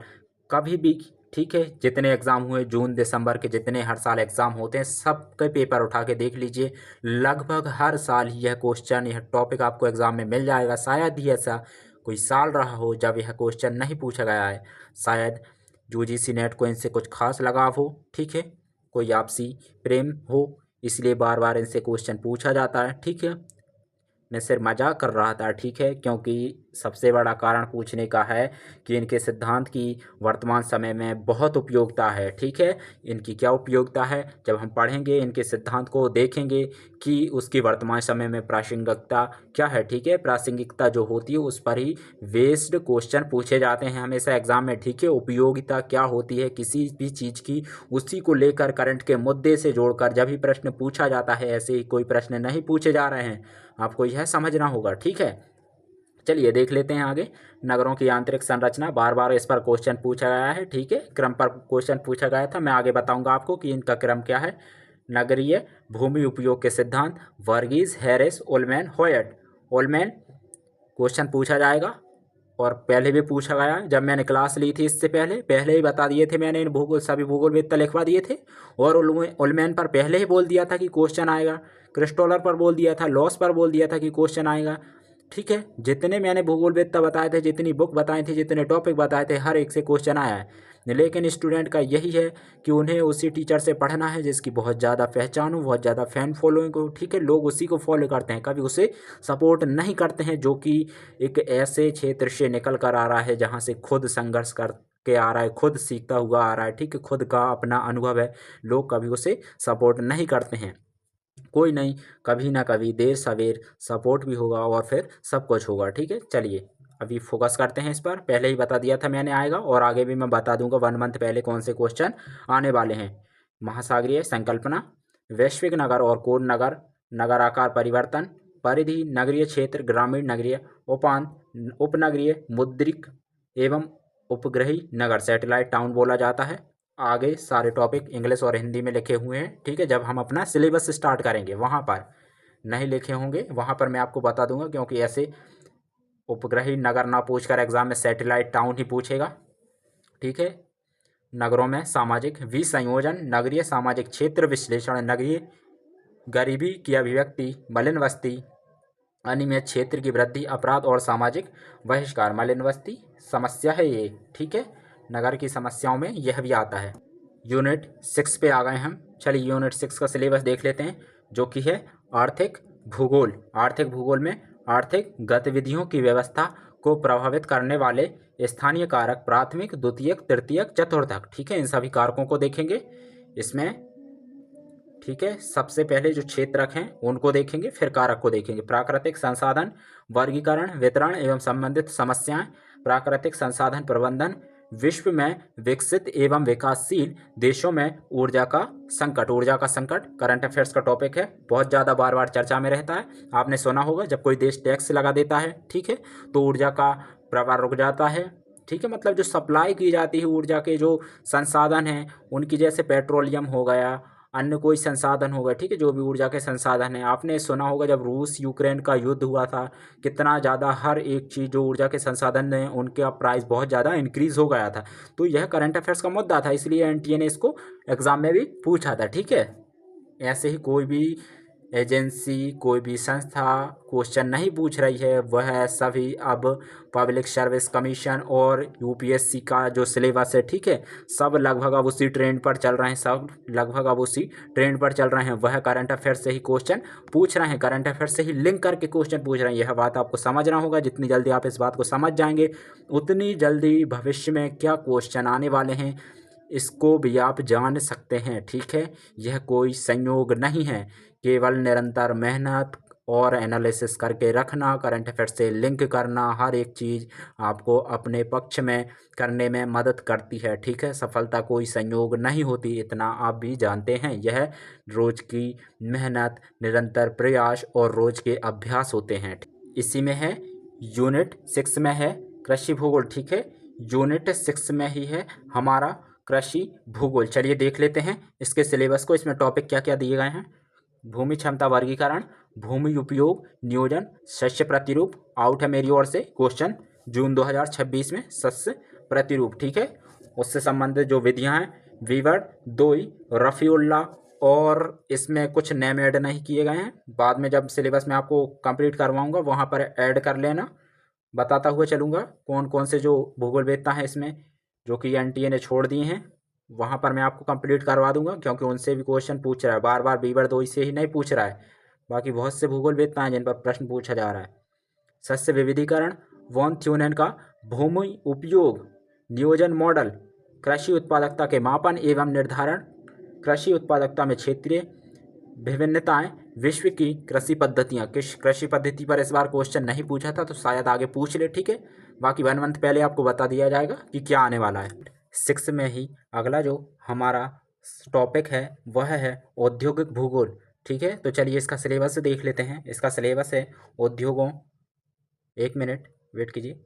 A: कभी भी, ठीक है, जितने एग्ज़ाम हुए जून दिसंबर के, जितने हर साल एग्ज़ाम होते हैं, सबके पेपर उठा के देख लीजिए, लगभग हर साल ही यह क्वेश्चन, यह टॉपिक आपको एग्ज़ाम में मिल जाएगा। शायद ही ऐसा कोई साल रहा हो जब यह क्वेश्चन नहीं पूछा गया है। शायद यूजीसी नेट को इनसे कुछ खास लगाव हो, ठीक है, कोई आपसी प्रेम हो, इसलिए बार बार इनसे क्वेश्चन पूछा जाता है। ठीक है, मैं सिर्फ मजाक कर रहा था, ठीक है, क्योंकि सबसे बड़ा कारण पूछने का है कि इनके सिद्धांत की वर्तमान समय में बहुत उपयोगिता है, ठीक है। इनकी क्या उपयोगिता है, जब हम पढ़ेंगे इनके सिद्धांत को देखेंगे कि उसकी वर्तमान समय में प्रासंगिकता क्या है, ठीक है। प्रासंगिकता जो होती है उस पर ही बेस्ड क्वेश्चन पूछे जाते हैं हमेशा एग्जाम में, ठीक है। उपयोगिता क्या होती है किसी भी चीज़ की, उसी को लेकर करंट के मुद्दे से जोड़कर जब भी प्रश्न पूछा जाता है, ऐसे ही कोई प्रश्न नहीं पूछे जा रहे हैं, आपको यह समझना होगा, ठीक है। चलिए देख लेते हैं आगे। नगरों की आंतरिक संरचना, बार बार इस पर क्वेश्चन पूछा गया है, ठीक है। क्रम पर क्वेश्चन पूछा गया था, मैं आगे बताऊंगा आपको कि इनका क्रम क्या है। नगरीय भूमि उपयोग के सिद्धांत, वर्गीज, Harris, Ullman, Hoyt. Ullman question पूछा जाएगा और पहले भी पूछा गया जब मैंने क्लास ली थी, इससे पहले ही बता दिए थे मैंने, इन भूगोल सभी भूगोलवेत्ता लिखवा दिए थे। और उलमैन पर पहले ही बोल दिया था कि क्वेश्चन आएगा, क्रिस्टोलर पर बोल दिया था, लॉस पर बोल दिया था कि क्वेश्चन आएगा, ठीक है। जितने मैंने भूगोलवेत्ता बताए थे, जितनी बुक बताई थी, जितने टॉपिक बताए थे, हर एक से क्वेश्चन आया है। लेकिन स्टूडेंट का यही है कि उन्हें उसी टीचर से पढ़ना है जिसकी बहुत ज़्यादा पहचान हो, बहुत ज़्यादा फैन फॉलोइंग हो, ठीक है। लोग उसी को फॉलो करते हैं, कभी उसे सपोर्ट नहीं करते हैं, जो कि एक ऐसे क्षेत्र से निकल कर आ रहा है जहाँ से खुद संघर्ष कर के आ रहा है, खुद सीखता हुआ आ रहा है, ठीक है, खुद का अपना अनुभव है। लोग कभी उसे सपोर्ट नहीं करते हैं। कोई नहीं, कभी ना कभी देर सवेर सपोर्ट भी होगा और फिर सब कुछ होगा, ठीक है। चलिए अभी फोकस करते हैं इस पर, पहले ही बता दिया था मैंने आएगा, और आगे भी मैं बता दूंगा 1 मंथ पहले कौन से क्वेश्चन आने वाले हैं। महासागरीय संकल्पना, वैश्विक नगर और कोड नगर, नगर आकार परिवर्तन, परिधि, नगरीय क्षेत्र, ग्रामीण नगरीय, उपांत, उपनगरीय, मुद्रिक एवं उपग्रही नगर, सैटेलाइट टाउन बोला जाता है। आगे सारे टॉपिक इंग्लिश और हिंदी में लिखे हुए हैं, ठीक है। जब हम अपना सिलेबस स्टार्ट करेंगे वहाँ पर नहीं लिखे होंगे, वहाँ पर मैं आपको बता दूंगा, क्योंकि ऐसे उपग्रही नगर ना पूछकर एग्जाम में सैटेलाइट टाउन ही पूछेगा, ठीक है। नगरों में सामाजिक विसंयोजन, नगरीय सामाजिक क्षेत्र विश्लेषण, नगरीय गरीबी की अभिव्यक्ति, मलिन बस्ती, अनियमित क्षेत्र की वृद्धि, अपराध और सामाजिक बहिष्कार। मलिन बस्ती समस्या है ये, ठीक है, नगर की समस्याओं में यह भी आता है। यूनिट 6 पे आ गए हम। चलिए यूनिट 6 का सिलेबस देख लेते हैं, जो कि है आर्थिक भूगोल। आर्थिक भूगोल में आर्थिक गतिविधियों की व्यवस्था को प्रभावित करने वाले स्थानीय कारक, प्राथमिक, द्वितीयक, तृतीयक, चतुर्थक, ठीक है, इन सभी कारकों को देखेंगे इसमें, ठीक है। सबसे पहले जो क्षेत्रक हैं उनको देखेंगे, फिर कारक को देखेंगे। प्राकृतिक संसाधन वर्गीकरण, वितरण एवं संबंधित समस्याएं, प्राकृतिक संसाधन प्रबंधन, विश्व में विकसित एवं विकासशील देशों में ऊर्जा का संकट। ऊर्जा का संकट करंट अफेयर्स का टॉपिक है, बहुत ज़्यादा बार बार चर्चा में रहता है। आपने सुना होगा जब कोई देश टैक्स लगा देता है, ठीक है, तो ऊर्जा का प्रवाह रुक जाता है, ठीक है। मतलब जो सप्लाई की जाती है ऊर्जा के जो संसाधन हैं उनकी, जैसे पेट्रोलियम हो गया, अन्य कोई संसाधन होगा, ठीक है, जो भी ऊर्जा के संसाधन हैं। आपने सुना होगा जब रूस यूक्रेन का युद्ध हुआ था, कितना ज़्यादा हर एक चीज़ जो ऊर्जा के संसाधन हैं उनका प्राइस बहुत ज़्यादा इंक्रीज़ हो गया था। तो यह करंट अफेयर्स का मुद्दा था, इसलिए एनटीए ने इसको एग्ज़ाम में भी पूछा था, ठीक है। ऐसे ही कोई भी एजेंसी, कोई भी संस्था क्वेश्चन नहीं पूछ रही है, वह सभी अब पब्लिक सर्विस कमीशन और यूपीएससी का जो सिलेबस है, ठीक है, सब लगभग अब उसी ट्रेंड पर चल रहे हैं, सब लगभग अब उसी ट्रेंड पर चल रहे हैं। वह करंट अफेयर से ही क्वेश्चन पूछ रहे हैं, करंट अफेयर से ही लिंक करके क्वेश्चन पूछ रहे हैं। यह बात आपको समझना होगा, जितनी जल्दी आप इस बात को समझ जाएंगे उतनी जल्दी भविष्य में क्या क्वेश्चन आने वाले हैं इसको भी आप जान सकते हैं, ठीक है। यह कोई संयोग नहीं है, केवल निरंतर मेहनत और एनालिसिस करके रखना, करंट अफेयर से लिंक करना, हर एक चीज़ आपको अपने पक्ष में करने में मदद करती है, ठीक है। सफलता कोई संयोग नहीं होती, इतना आप भी जानते हैं। यह रोज की मेहनत, निरंतर प्रयास और रोज के अभ्यास होते हैं। इसी में है यूनिट 6 में है कृषि भूगोल, ठीक है। यूनिट 6 में ही है हमारा कृषि भूगोल। चलिए देख लेते हैं इसके सिलेबस को, इसमें टॉपिक क्या क्या दिए गए हैं। भूमि क्षमता वर्गीकरण, भूमि उपयोग नियोजन, शस्य प्रतिरूप। आउट है मेरी ओर से क्वेश्चन जून 2026 में, शस्य प्रतिरूप, ठीक है। उससे संबंधित जो विधियां हैं, वीवर्ड, दोई, रफ़ीउल्लाह, और इसमें कुछ नेम ऐड नहीं किए गए हैं, बाद में जब सिलेबस में आपको कंप्लीट करवाऊंगा वहाँ पर ऐड कर लेना। बताता हुआ चलूँगा कौन कौन से जो भूगोलवेत्ता हैं इसमें जो कि एनटीए ने छोड़ दिए हैं, वहाँ पर मैं आपको कंप्लीट करवा दूंगा, क्योंकि उनसे भी क्वेश्चन पूछ रहा है बार बार, बीवर दो से ही नहीं पूछ रहा है, बाकी बहुत से भूगोलवेत्ता हैं जिन पर प्रश्न पूछा जा रहा है। शस्य विविधीकरण, वॉन थ्यूनेन का भूमि उपयोग नियोजन मॉडल, कृषि उत्पादकता के मापन एवं निर्धारण, कृषि उत्पादकता में क्षेत्रीय विभिन्नताएं, विश्व की कृषि पद्धतियां। किस कृषि पद्धति पर इस बार क्वेश्चन नहीं पूछा था तो शायद आगे पूछ ले, ठीक है। बाकी 1 मंथ पहले आपको बता दिया जाएगा कि क्या आने वाला है। 6 में ही अगला जो हमारा टॉपिक है वह है औद्योगिक भूगोल, ठीक है। तो चलिए इसका सिलेबस देख लेते हैं। इसका सिलेबस है उद्योगों, 1 मिनट वेट कीजिए।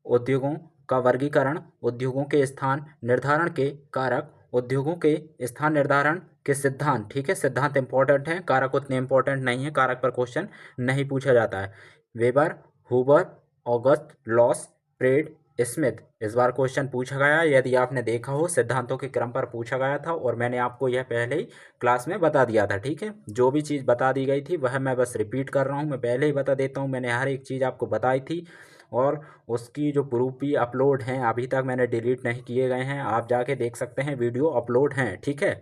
A: उद्योगों का वर्गीकरण, उद्योगों के स्थान निर्धारण के कारक, उद्योगों के स्थान निर्धारण के सिद्धांत, ठीक है। सिद्धांत इंपॉर्टेंट है, कारक उतने इंपॉर्टेंट नहीं है, कारक पर क्वेश्चन नहीं पूछा जाता है। Weber, Hoover, August, Losch, Pred, Smith, इस बार क्वेश्चन पूछा गया। यदि आपने देखा हो सिद्धांतों के क्रम पर पूछा गया था और मैंने आपको यह पहले ही क्लास में बता दिया था, ठीक है। जो भी चीज़ बता दी गई थी वह मैं बस रिपीट कर रहा हूँ, मैं पहले ही बता देता हूँ, मैंने हर एक चीज़ आपको बताई थी और उसकी जो प्रूफ भी अपलोड हैं, अभी तक मैंने डिलीट नहीं किए गए हैं, आप जाके देख सकते हैं, वीडियो अपलोड हैं, ठीक है।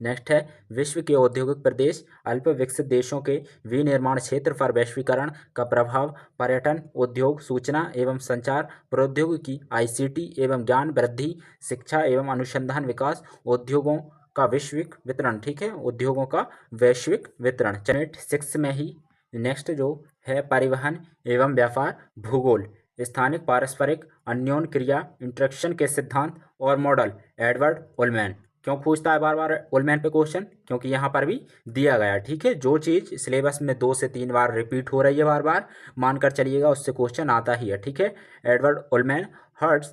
A: नेक्स्ट है विश्व के औद्योगिक प्रदेश, अल्प विकसित देशों के विनिर्माण क्षेत्र पर वैश्वीकरण का प्रभाव, पर्यटन उद्योग, सूचना एवं संचार प्रौद्योगिकी, आईसीटी एवं ज्ञान वृद्धि, शिक्षा एवं अनुसंधान विकास, उद्योगों का वैश्विक वितरण, ठीक है, उद्योगों का वैश्विक वितरण। चैप्टर 6 में ही नेक्स्ट जो है परिवहन एवं व्यापार भूगोल, स्थानिक पारस्परिक अन्योन क्रिया इंटरेक्शन के सिद्धांत और मॉडल, एडवर्ड उलमैन। क्यों पूछता है बार बार उलमैन पे क्वेश्चन? क्योंकि यहाँ पर भी दिया गया, ठीक है। जो चीज़ सिलेबस में 2 से 3 बार रिपीट हो रही है बार बार, मानकर चलिएगा उससे क्वेश्चन आता ही है, ठीक है। एडवर्ड उलमैन, हर्ट्ज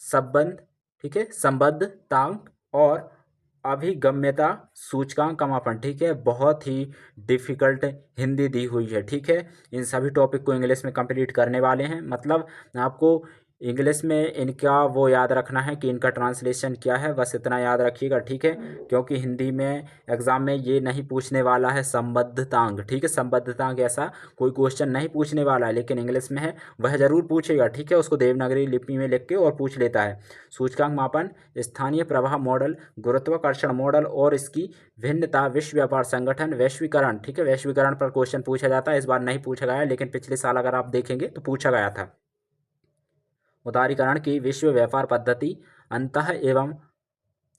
A: संबंध, ठीक है, संबद्धतांक और अभिगम्यता सूचकांक का मापन, ठीक है। बहुत ही डिफिकल्ट हिंदी दी हुई है, ठीक है। इन सभी टॉपिक को इंग्लिश में कंप्लीट करने वाले हैं, मतलब आपको इंग्लिश में इनका वो याद रखना है कि इनका ट्रांसलेशन क्या है, बस इतना याद रखिएगा, ठीक है। क्योंकि हिंदी में एग्जाम में ये नहीं पूछने वाला है संबद्धतांक, ठीक है। संबद्धतांक ऐसा कोई क्वेश्चन नहीं पूछने वाला है, लेकिन इंग्लिश में है वह जरूर पूछेगा, ठीक है। उसको देवनागरी लिपि में लिख के और पूछ लेता है। सूचकांक मापन, स्थानीय प्रवाह मॉडल, गुरुत्वाकर्षण मॉडल और इसकी भिन्नता, विश्व व्यापार संगठन, वैश्वीकरण, ठीक है। वैश्वीकरण पर क्वेश्चन पूछा जाता है, इस बार नहीं पूछा गया, लेकिन पिछले साल अगर आप देखेंगे तो पूछा गया था। उदारीकरण की विश्व व्यापार पद्धति, अंतः एवं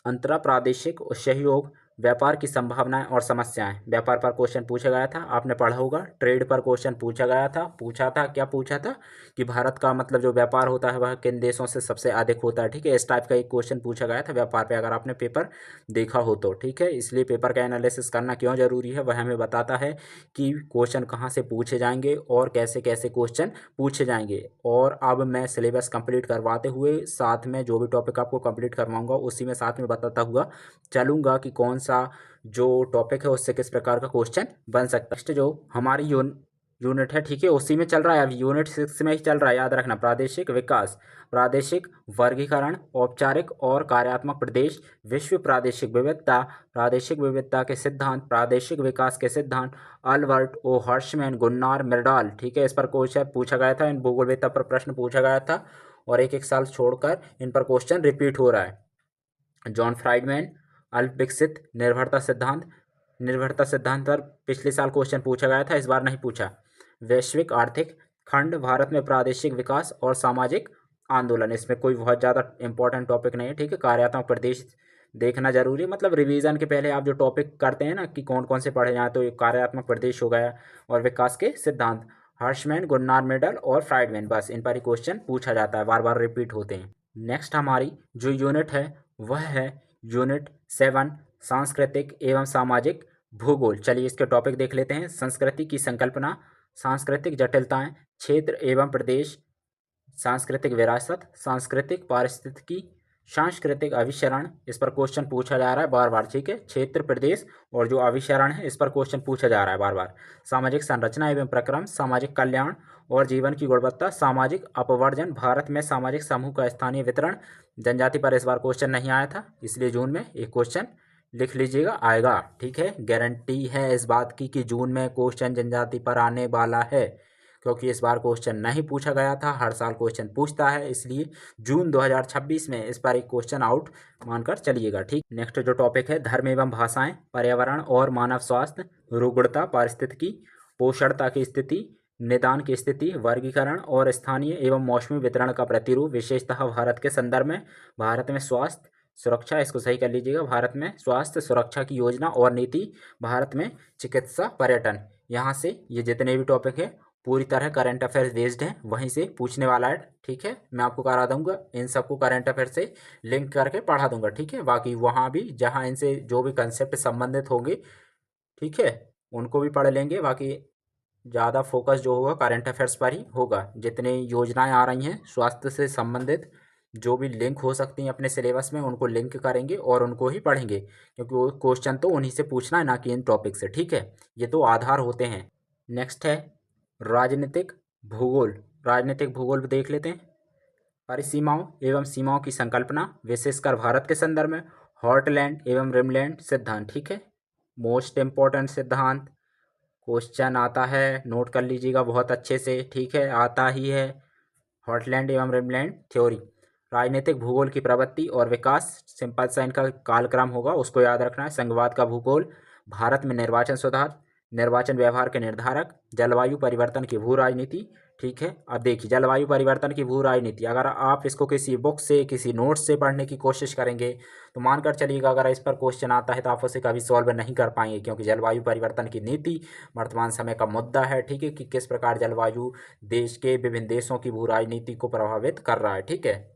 A: अंतरा प्रादेशिक सहयोग, व्यापार की संभावनाएं और समस्याएं, व्यापार पर क्वेश्चन पूछा गया था, आपने पढ़ा होगा। ट्रेड पर क्वेश्चन पूछा गया था, पूछा था क्या पूछा था कि भारत का मतलब जो व्यापार होता है वह किन देशों से सबसे अधिक होता है, ठीक है। इस टाइप का एक क्वेश्चन पूछा गया था व्यापार पे, अगर आपने पेपर देखा हो तो, ठीक है। इसलिए पेपर का एनालिसिस करना क्यों जरूरी है वह हमें बताता है कि क्वेश्चन कहाँ से पूछे जाएंगे और कैसे कैसे क्वेश्चन पूछे जाएंगे। और अब मैं सिलेबस कंप्लीट करवाते हुए साथ में जो भी टॉपिक आपको कंप्लीट करवाऊंगा उसी में साथ में बताता हुआ चलूंगा कि कौन सा जो टॉपिक है उससे किस प्रकार का क्वेश्चन बन सकता है। नेक्स्ट जो हमारी यूनिट है, ठीक है, उसी में चल रहा है, अभी यूनिट 6 में ही चल रहा है, याद रखना। प्रादेशिक विकास, प्रादेशिक वर्गीकरण, औपचारिक और कार्यात्मक प्रदेश, विश्व प्रादेशिक विविधता, प्रादेशिक विविधता के सिद्धांत, प्रादेशिक विकास के सिद्धांत, अल्बर्ट ओ हर्शमैन, गुन्नार मिर्डाल, ठीक है। इस पर क्वेश्चन पूछा गया था, इन भूगोलवेत्ता पर प्रश्न पूछा गया था और एक एक साल छोड़कर इन पर क्वेश्चन रिपीट हो रहा है। जॉन फ्राइडमैन, अल्प विकसित निर्भरता सिद्धांत, निर्भरता सिद्धांत पर पिछले साल क्वेश्चन पूछा गया था, इस बार नहीं पूछा। वैश्विक आर्थिक खंड, भारत में प्रादेशिक विकास और सामाजिक आंदोलन, इसमें कोई बहुत ज़्यादा इंपॉर्टेंट टॉपिक नहीं है, ठीक है। कार्यात्मक प्रदेश देखना जरूरी है, मतलब रिवीजन के पहले आप जो टॉपिक करते हैं ना कि कौन कौन से पढ़े जाए, तो ये कार्यात्मक प्रदेश हो गया और विकास के सिद्धांत, हर्शमैन, गुन्नार मेडल और फ्राइडमैन, बस इन पर ही क्वेश्चन पूछा जाता है, बार बार रिपीट होते हैं। नेक्स्ट हमारी जो यूनिट है वह है यूनिट 7, सांस्कृतिक एवं सामाजिक भूगोल। चलिए इसके टॉपिक देख लेते हैं। संस्कृति की संकल्पना, सांस्कृतिक जटिलताएं, क्षेत्र एवं प्रदेश, सांस्कृतिक विरासत, सांस्कृतिक पारिस्थितिकी, सांस्कृतिक अभिसरण, इस पर क्वेश्चन पूछा जा रहा है बार बार, ठीक है। क्षेत्र प्रदेश और जो अभिसरण है इस पर क्वेश्चन पूछा जा रहा है बार बार। सामाजिक संरचना एवं प्रक्रम, सामाजिक कल्याण और जीवन की गुणवत्ता, सामाजिक अपवर्जन, भारत में सामाजिक समूह का स्थानीय वितरण, जनजाति पर इस बार क्वेश्चन नहीं आया था, इसलिए जून में एक क्वेश्चन लिख लीजिएगा, आएगा, ठीक है। गारंटी है इस बात की कि जून में क्वेश्चन जनजाति पर आने वाला है। क्योंकि इस बार क्वेश्चन नहीं पूछा गया था, हर साल क्वेश्चन पूछता है, इसलिए जून 2026 में इस बार एक क्वेश्चन आउट मानकर चलिएगा। ठीक, नेक्स्ट जो टॉपिक है धर्म एवं भाषाएं, पर्यावरण और मानव स्वास्थ्य, रुग्णता, पारिस्थितिकी, पोषणता की स्थिति, निदान की स्थिति, वर्गीकरण और स्थानीय एवं मौसमी वितरण का प्रतिरूप, विशेषतः भारत के संदर्भ में, भारत में स्वास्थ्य सुरक्षा, इसको सही कर लीजिएगा, भारत में स्वास्थ्य सुरक्षा की योजना और नीति, भारत में चिकित्सा पर्यटन। यहाँ से ये जितने भी टॉपिक है पूरी तरह करंट अफेयर्स बेस्ड है, वहीं से पूछने वाला है। ठीक है, मैं आपको करा दूंगा, इन सबको करंट अफेयर से लिंक करके पढ़ा दूंगा। ठीक है, बाकी वहाँ भी जहाँ इनसे जो भी कंसेप्ट संबंधित होंगे, ठीक है, उनको भी पढ़ लेंगे। बाकी ज़्यादा फोकस जो होगा करंट अफेयर्स पर ही होगा। जितने योजनाएं आ रही हैं स्वास्थ्य से संबंधित, जो भी लिंक हो सकती हैं अपने सिलेबस में, उनको लिंक करेंगे और उनको ही पढ़ेंगे, क्योंकि वो क्वेश्चन तो उन्हीं से पूछना है, ना कि इन टॉपिक से। ठीक है, ये तो आधार होते हैं। नेक्स्ट है राजनीतिक भूगोल। राजनीतिक भूगोल देख लेते हैं। परिसीमाओं एवं सीमाओं की संकल्पना, विशेषकर भारत के संदर्भ में, हॉटलैंड एवं रिमलैंड सिद्धांत। ठीक है, मोस्ट इम्पोर्टेंट सिद्धांत, क्वेश्चन आता है, नोट कर लीजिएगा बहुत अच्छे से। ठीक है, आता ही है, हॉटलैंड एवं रिमलैंड थ्योरी। राजनीतिक भूगोल की प्रवृत्ति और विकास, सिंपल सा इनका कालक्रम होगा, उसको याद रखना है। संघवाद का भूगोल, भारत में निर्वाचन सुधार, निर्वाचन व्यवहार के निर्धारक, जलवायु परिवर्तन की भू राजनीति। ठीक है, अब देखिए जलवायु परिवर्तन की भू राजनीति, अगर आप इसको किसी बुक से, किसी नोट से पढ़ने की कोशिश करेंगे तो मानकर चलिएगा अगर इस पर क्वेश्चन आता है तो आप उसे कभी सॉल्व नहीं कर पाएंगे, क्योंकि जलवायु परिवर्तन की नीति वर्तमान समय का मुद्दा है। ठीक है, कि किस प्रकार जलवायु देश के विभिन्न देशों की भू राजनीति को प्रभावित कर रहा है। ठीक है,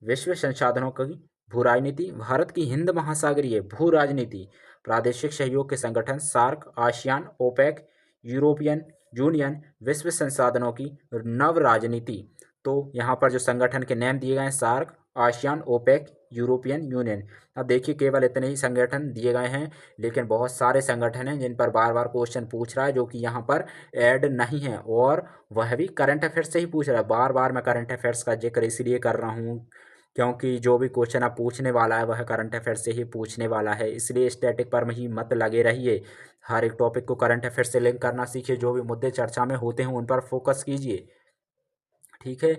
A: विश्व संसाधनों की भू राजनीति, भारत की हिंद महासागरीय भू राजनीति, प्रादेशिक सहयोग के संगठन SAARC, ASEAN, OPEC, European Union, विश्व संसाधनों की नव राजनीति। तो यहाँ पर जो संगठन के नाम दिए गए हैं SAARC, ASEAN, OPEC, European Union. अब देखिए केवल इतने ही संगठन दिए गए हैं, लेकिन बहुत सारे संगठन हैं जिन पर बार बार क्वेश्चन पूछ रहा है, जो कि यहाँ पर ऐड नहीं है, और वह भी करंट अफेयर्स से ही पूछ रहा है। बार बार मैं करंट अफेयर्स का जिक्र इसलिए कर रहा हूँ क्योंकि जो भी क्वेश्चन आप पूछने वाला है वह करंट अफेयर से ही पूछने वाला है, इसलिए स्टैटिक पर ही मत लगे रहिए। हर एक टॉपिक को करंट अफेयर से लिंक करना सीखिए, जो भी मुद्दे चर्चा में होते हैं उन पर फोकस कीजिए। ठीक है,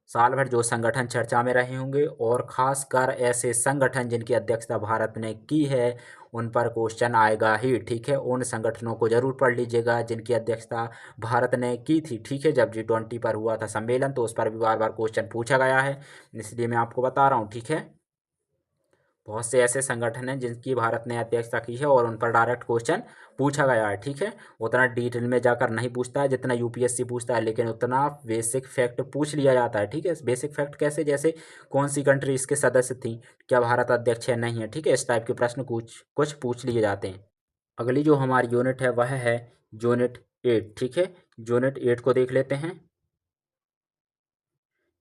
A: साल भर जो संगठन चर्चा में रहे होंगे और खासकर ऐसे संगठन जिनकी अध्यक्षता भारत ने की है उन पर क्वेश्चन आएगा ही। ठीक है, उन संगठनों को जरूर पढ़ लीजिएगा जिनकी अध्यक्षता भारत ने की थी। ठीक है, जब G20 पर हुआ था सम्मेलन तो उस पर भी बार बार क्वेश्चन पूछा गया है, इसलिए मैं आपको बता रहा हूँ। ठीक है, बहुत से ऐसे संगठन हैं जिनकी भारत ने अध्यक्षता की है और उन पर डायरेक्ट क्वेश्चन पूछा गया है। ठीक है, उतना डिटेल में जाकर नहीं पूछता है जितना यूपीएससी पूछता है, लेकिन उतना बेसिक फैक्ट पूछ लिया जाता है। ठीक है, बेसिक फैक्ट कैसे, जैसे कौन सी कंट्री इसके सदस्य थी, क्या भारत अध्यक्ष है, नहीं है। ठीक है, इस टाइप के प्रश्न कुछ पूछ लिए जाते हैं। अगली जो हमारी यूनिट है वह है यूनिट 8। ठीक है, यूनिट 8 को देख लेते हैं।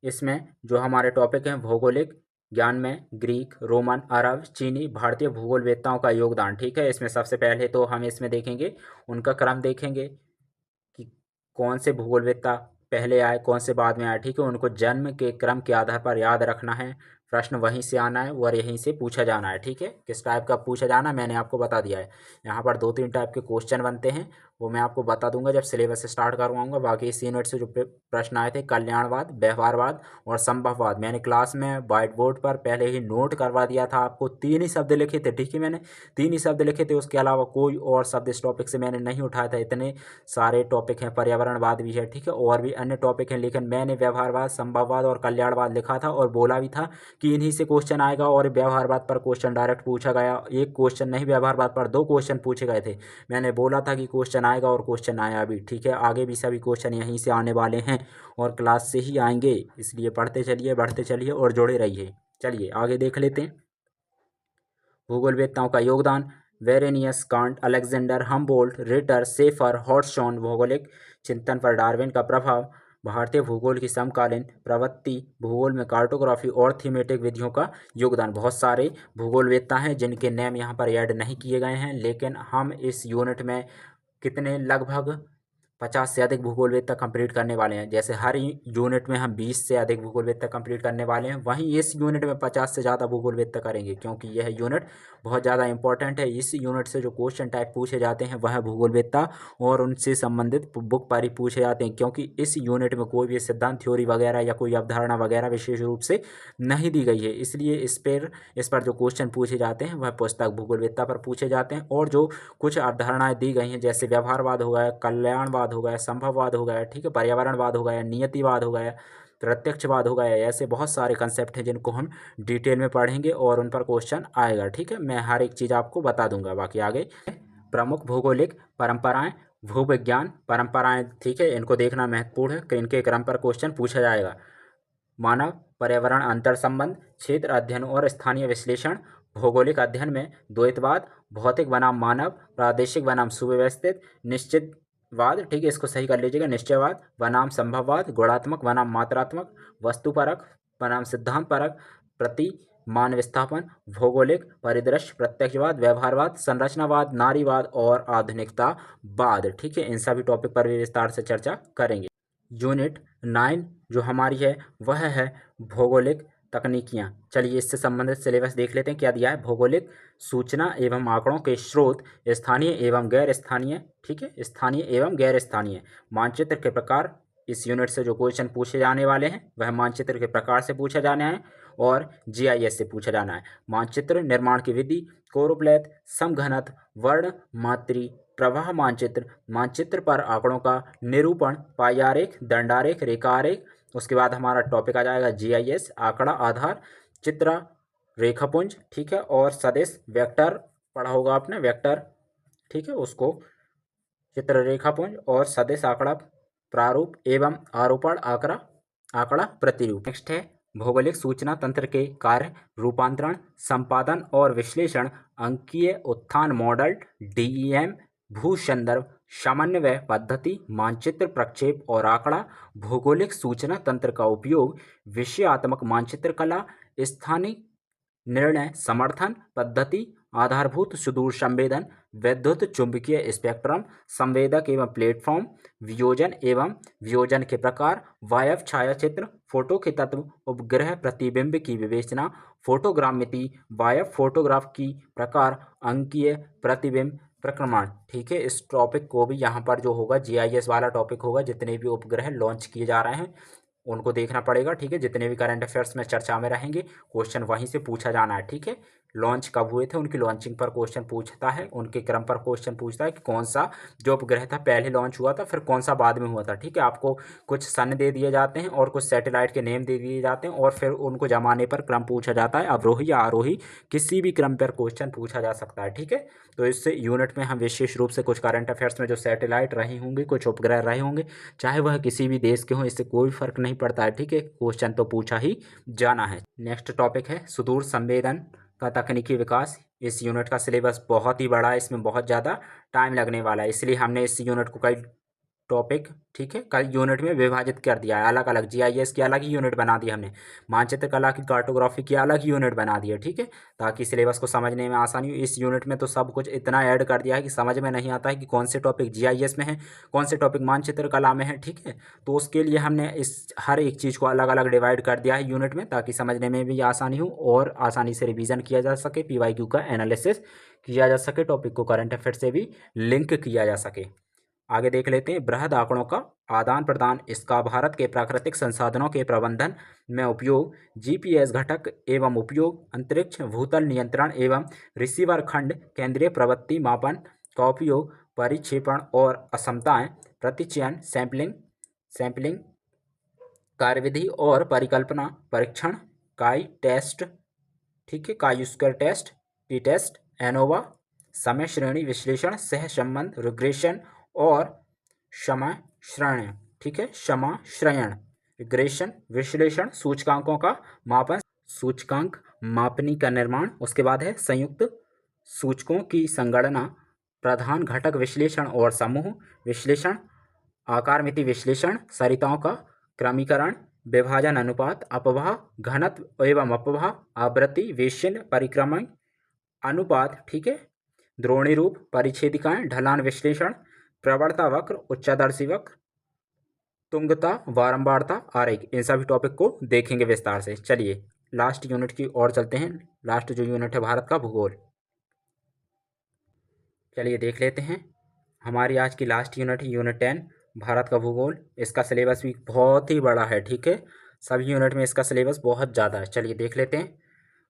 A: इसमें जो हमारे टॉपिक हैं भौगोलिक ज्ञान में ग्रीक, रोमन, अरब, चीनी, भारतीय भूगोलवेत्ताओं का योगदान। ठीक है, इसमें सबसे पहले तो हम इसमें देखेंगे, उनका क्रम देखेंगे कि कौन से भूगोलवेत्ता पहले आए, कौन से बाद में आए। ठीक है, उनको जन्म के क्रम के आधार पर याद रखना है, प्रश्न वहीं से आना है और यहीं से पूछा जाना है। ठीक है, किस टाइप का पूछा जाना है मैंने आपको बता दिया है। यहाँ पर 2-3 टाइप के क्वेश्चन बनते हैं, वो मैं आपको बता दूंगा जब सिलेबस स्टार्ट करवाऊंगा। बाकी इस यूनिट से जो प्रश्न आए थे कल्याणवाद, व्यवहारवाद और संभववाद, मैंने क्लास में व्हाइट बोर्ड पर पहले ही नोट करवा दिया था आपको। 3 ही शब्द लिखे थे। ठीक है, मैंने 3 ही शब्द लिखे थे, उसके अलावा कोई और शब्द इस टॉपिक से मैंने नहीं उठाया था। इतने सारे टॉपिक हैं, पर्यावरणवाद भी है, ठीक है, और भी अन्य टॉपिक हैं, लेकिन मैंने व्यवहारवाद, संभववाद और कल्याणवाद लिखा था और बोला भी था कि इन्हीं से क्वेश्चन आएगा। और व्यवहारवाद पर क्वेश्चन डायरेक्ट पूछा गया, एक क्वेश्चन नहीं, व्यवहारवाद पर 2 क्वेश्चन पूछे गए थे। मैंने बोला था कि क्वेश्चन आएगा और क्वेश्चन आया भी। ठीक है, आगे भी सभी क्वेश्चन यहीं से आने वाले हैं और क्लास से ही आएंगे, इसलिए पढ़ते चलिए, बढ़ते चलिए और जुड़े रहिए। चलिए आगे देख लेते हैं। भूगोलवेत्ताओं का योगदान, Varenius, Kant, Alexander, Humboldt, Ritter, Schaefer, Hartshorne. भौगोलिक चिंतन पर डार्विन का प्रभाव, भारतीय भूगोल की समकालीन प्रवृत्ति, भूगोल में कार्टोग्राफी और थीमेटिक विधियों का योगदान। बहुत सारे भूगोलवेत्ता हैं जिनके नाम यहाँ पर ऐड नहीं किए गए हैं, लेकिन हम इस यूनिट में कितने लगभग 50 से अधिक भूगोलवेत्ता कंप्लीट करने वाले हैं। जैसे हर यूनिट में हम 20 से अधिक भूगोलवेत्ता कंप्लीट करने वाले हैं, वहीं इस यूनिट में 50 से ज़्यादा भूगोलवेत्ता करेंगे, क्योंकि यह यूनिट बहुत ज़्यादा इंपॉर्टेंट है। इस यूनिट से जो क्वेश्चन टाइप पूछे जाते हैं वह भूगोलवेत्ता और उनसे संबंधित बुक पर ही पूछे जाते हैं, क्योंकि इस यूनिट में कोई भी सिद्धांत, थ्योरी वगैरह या कोई अवधारणा वगैरह विशेष रूप से नहीं दी गई है। इसलिए इस पर जो क्वेश्चन पूछे जाते हैं वह पुस्तक भूगोलवेत्ता पर पूछे जाते हैं। और जो कुछ अवधारणाएं दी गई हैं, जैसे व्यवहारवाद हो गया, कल्याणवाद हो गया, संभववाद हो गया, ठीक है, पर्यावरणवाद हो गया, नियतिवाद हो गया, प्रत्यक्षवाद हो गया, ऐसे बहुत सारे कंसेप्ट हैं जिनको हम डिटेल में पढ़ेंगे और उन पर क्वेश्चन आएगा। ठीक है, मैं हर एक चीज़ आपको बता दूंगा। बाकी आगे प्रमुख भौगोलिक परंपराएं, भूविज्ञान परंपराएं, ठीक है, इनको देखना महत्वपूर्ण है कि इनके क्रम पर क्वेश्चन पूछा जाएगा। मानव पर्यावरण अंतर संबंध, क्षेत्र अध्ययन और स्थानीय विश्लेषण। भौगोलिक अध्ययन में द्वैतवाद, भौतिक बनाम मानव, प्रादेशिक बनाम सुव्यवस्थित, निश्चितवाद, ठीक है, इसको सही कर लीजिएगा, निश्चयवाद बनाम संभववाद, गुणात्मक बनाम मात्रात्मक, वस्तुपरक बनाम सिद्धांतपरक, प्रतिमान विस्थापन, भौगोलिक परिदृश्य, प्रत्यक्षवाद, व्यवहारवाद, संरचनावाद, नारीवाद और आधुनिकतावाद। ठीक है, इन सभी टॉपिक पर भी विस्तार से चर्चा करेंगे। यूनिट 9 जो हमारी है वह है भौगोलिक तकनीकियाँ। चलिए इससे संबंधित सिलेबस देख लेते हैं क्या दिया है। भौगोलिक सूचना एवं आंकड़ों के स्रोत, स्थानीय एवं गैर स्थानीय, ठीक है, स्थानीय एवं गैर स्थानीय, मानचित्र के प्रकार। इस यूनिट से जो क्वेश्चन पूछे जाने वाले हैं वह मानचित्र के प्रकार से पूछा जाना है और जीआईएस से पूछा जाना है। मानचित्र निर्माण की विधि, कोरोप्लेथ, समघनत्व, वर्ण मात्री, प्रवाह मानचित्र, मानचित्र पर आंकड़ों का निरूपण, पाई आरेख, दंडारेख, रेखा आरेख। उसके बाद हमारा टॉपिक आ जाएगा जीआईएस, आंकड़ा आधार, चित्र रेखापुंज, ठीक है, और सदिश वेक्टर पढ़ा होगा आपने, वेक्टर, ठीक है, उसको चित्र रेखापुंज और सदिश आंकड़ा प्रारूप एवं आरोपण आंकड़ा प्रतिरूप। नेक्स्ट है भौगोलिक सूचना तंत्र के कार्य, रूपांतरण, संपादन और विश्लेषण, अंकीय उत्थान मॉडल, डीईएम, भू संदर्भ समन्वय पद्धति, मानचित्र प्रक्षेप और आंकड़ा, भौगोलिक सूचना तंत्र का उपयोग, विषयात्मक मानचित्र कला, स्थानिक निर्णय समर्थन पद्धति, आधारभूत सुदूर संवेदन, वैद्युत चुंबकीय स्पेक्ट्रम, संवेदक एवं प्लेटफॉर्म, वियोजन एवं वियोजन के प्रकार, वायव छायाचित्र, फोटो के तत्व, उपग्रह प्रतिबिंब की विवेचना, फोटोग्रामिति, वायव फोटोग्राफ की प्रकार, अंकीय प्रतिबिंब प्रक्रमण। ठीक है, इस टॉपिक को भी यहाँ पर जो होगा जीआईएस वाला टॉपिक होगा, जितने भी उपग्रह लॉन्च किए जा रहे हैं उनको देखना पड़ेगा। ठीक है, जितने भी करंट अफेयर्स में चर्चा में रहेंगे क्वेश्चन वहीं से पूछा जाना है। ठीक है, लॉन्च कब हुए थे उनकी लॉन्चिंग पर क्वेश्चन पूछता है, उनके क्रम पर क्वेश्चन पूछता है कि कौन सा जो उपग्रह था पहले लॉन्च हुआ था, फिर कौन सा बाद में हुआ था। ठीक है, आपको कुछ सन दे दिए जाते हैं और कुछ सैटेलाइट के नेम दे दिए जाते हैं और फिर उनको जमाने पर क्रम पूछा जाता है, अवरोही या आरोही किसी भी क्रम पर क्वेश्चन पूछा जा सकता है। ठीक है, तो इससे यूनिट में हम विशेष रूप से कुछ करंट अफेयर्स में जो सैटेलाइट रहे होंगे, कुछ उपग्रह रहे होंगे, चाहे वह किसी भी देश के हों, इससे कोई फर्क नहीं पड़ता है। ठीक है, क्वेश्चन तो पूछा ही जाना है। नेक्स्ट टॉपिक है सुदूर संवेदन का तकनीकी विकास। इस यूनिट का सिलेबस बहुत ही बड़ा है, इसमें बहुत ज़्यादा टाइम लगने वाला है, इसलिए हमने इस यूनिट को कई टॉपिक, ठीक है, कई यूनिट में विभाजित कर दिया है, अलग अलग जीआईएस की अलग ही यूनिट बना दी हमने, मानचित्र कला की कार्टोग्राफी की अलग ही यूनिट बना दी है। ठीक है, ताकि सिलेबस को समझने में आसानी हो। इस यूनिट में तो सब कुछ इतना ऐड कर दिया है कि समझ में नहीं आता है कि कौन से टॉपिक जीआईएस में है, कौन से टॉपिक मानचित्र कला में है। ठीक है, तो उसके लिए हमने इस हर एक चीज़ को अलग अलग डिवाइड कर दिया है यूनिट में, ताकि समझने में भी आसानी हो और आसानी से रिविजन किया जा सके, पीवाईक्यू का एनालिसिस किया जा सके, टॉपिक को करंट अफेयर से भी लिंक किया जा सके। आगे देख लेते हैं बृहद आंकड़ों का आदान प्रदान, इसका भारत के प्राकृतिक संसाधनों के प्रबंधन में उपयोग, जीपीएस घटक एवं उपयोग, अंतरिक्ष भूतल नियंत्रण एवं रिसीवर खंड केंद्रीय प्रवृत्ति मापन का उपयोग, परिक्षेपण और असमताएं, प्रतिचयन सैंपलिंग कार्यविधि और परिकल्पना परीक्षण, काई टेस्ट, ठीक है, chi square test, T test, ANOVA, समय श्रेणी विश्लेषण, सह संबंध रिग्रेशन और समय श्रेणी, ठीक है, क्षमा श्रयण, रिग्रेशन विश्लेषण, सूचकांकों का मापन, सूचकांक मापनी का निर्माण। उसके बाद है संयुक्त सूचकों की संगणना, प्रधान घटक विश्लेषण और समूह विश्लेषण, आकार मिति विश्लेषण, सरिताओं का क्रमीकरण, विभाजन अनुपात, अपवाह घनत्व एवं अपवाह, आवृत्ति वेश्यन परिक्रमण अनुपात, ठीक है, द्रोणी रूप, परिच्छेदिकाएं, ढलान विश्लेषण, प्रवणता वक्र, उच्चादर्शी वक्र, तुंगता, बारंबारता, आरेख, इन सभी टॉपिक को देखेंगे विस्तार से। चलिए लास्ट यूनिट की ओर चलते हैं। लास्ट जो यूनिट है भारत का भूगोल, चलिए देख लेते हैं। हमारी आज की लास्ट यूनिट है यूनिट 10 भारत का भूगोल। इसका सिलेबस भी बहुत ही बड़ा है, ठीक है, सभी यूनिट में इसका सिलेबस बहुत ज़्यादा है। चलिए देख लेते हैं।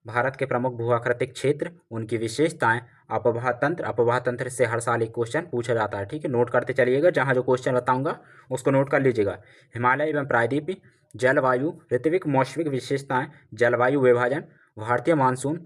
A: भारत के प्रमुख भूआकृतिक क्षेत्र, उनकी विशेषताएं, अपवाह तंत्र। अपवाह तंत्र से हर साल एक क्वेश्चन पूछा जाता है, ठीक है, नोट करते चलिएगा, जहाँ जो क्वेश्चन बताऊंगा उसको नोट कर लीजिएगा। हिमालय एवं प्रायद्वीपीय, जलवायु, ऋत्विक मौसमिक विशेषताएं, जलवायु विभाजन, भारतीय मानसून,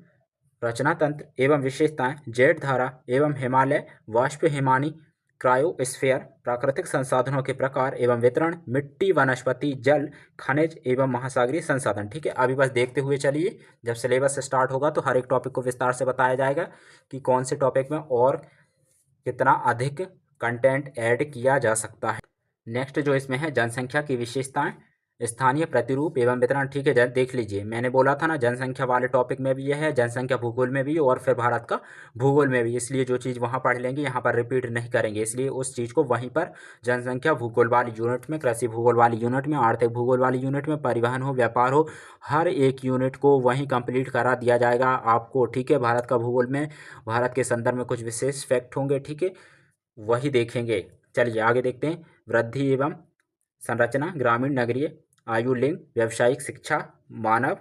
A: रचना तंत्र एवं विशेषताएं, जेट धारा एवं हिमालय, वाष्प हिमानी, क्रायोस्फीयर, प्राकृतिक संसाधनों के प्रकार एवं वितरण, मिट्टी, वनस्पति, जल, खनिज एवं महासागरीय संसाधन, ठीक है। अभी बस देखते हुए चलिए, जब सिलेबस स्टार्ट होगा तो हर एक टॉपिक को विस्तार से बताया जाएगा कि कौन से टॉपिक में और कितना अधिक कंटेंट ऐड किया जा सकता है। नेक्स्ट जो इसमें है जनसंख्या की विशेषताएं, स्थानीय प्रतिरूप एवं वितरण, ठीक है, देख लीजिए, मैंने बोला था ना जनसंख्या वाले टॉपिक में भी यह है, जनसंख्या भूगोल में भी और फिर भारत का भूगोल में भी, इसलिए जो चीज़ वहाँ पढ़ लेंगे यहाँ पर रिपीट नहीं करेंगे, इसलिए उस चीज़ को वहीं पर जनसंख्या भूगोल वाली यूनिट में, कृषि भूगोल वाली यूनिट में, आर्थिक भूगोल वाली यूनिट में, परिवहन हो, व्यापार हो, हर एक यूनिट को वहीं कंप्लीट करा दिया जाएगा आपको, ठीक है। भारत का भूगोल में भारत के संदर्भ में कुछ विशेष फैक्ट होंगे, ठीक है, वही देखेंगे। चलिए आगे देखते हैं। वृद्धि एवं संरचना, ग्रामीण नगरीय, आयु, लिंग, व्यावसायिक, शिक्षा, मानव,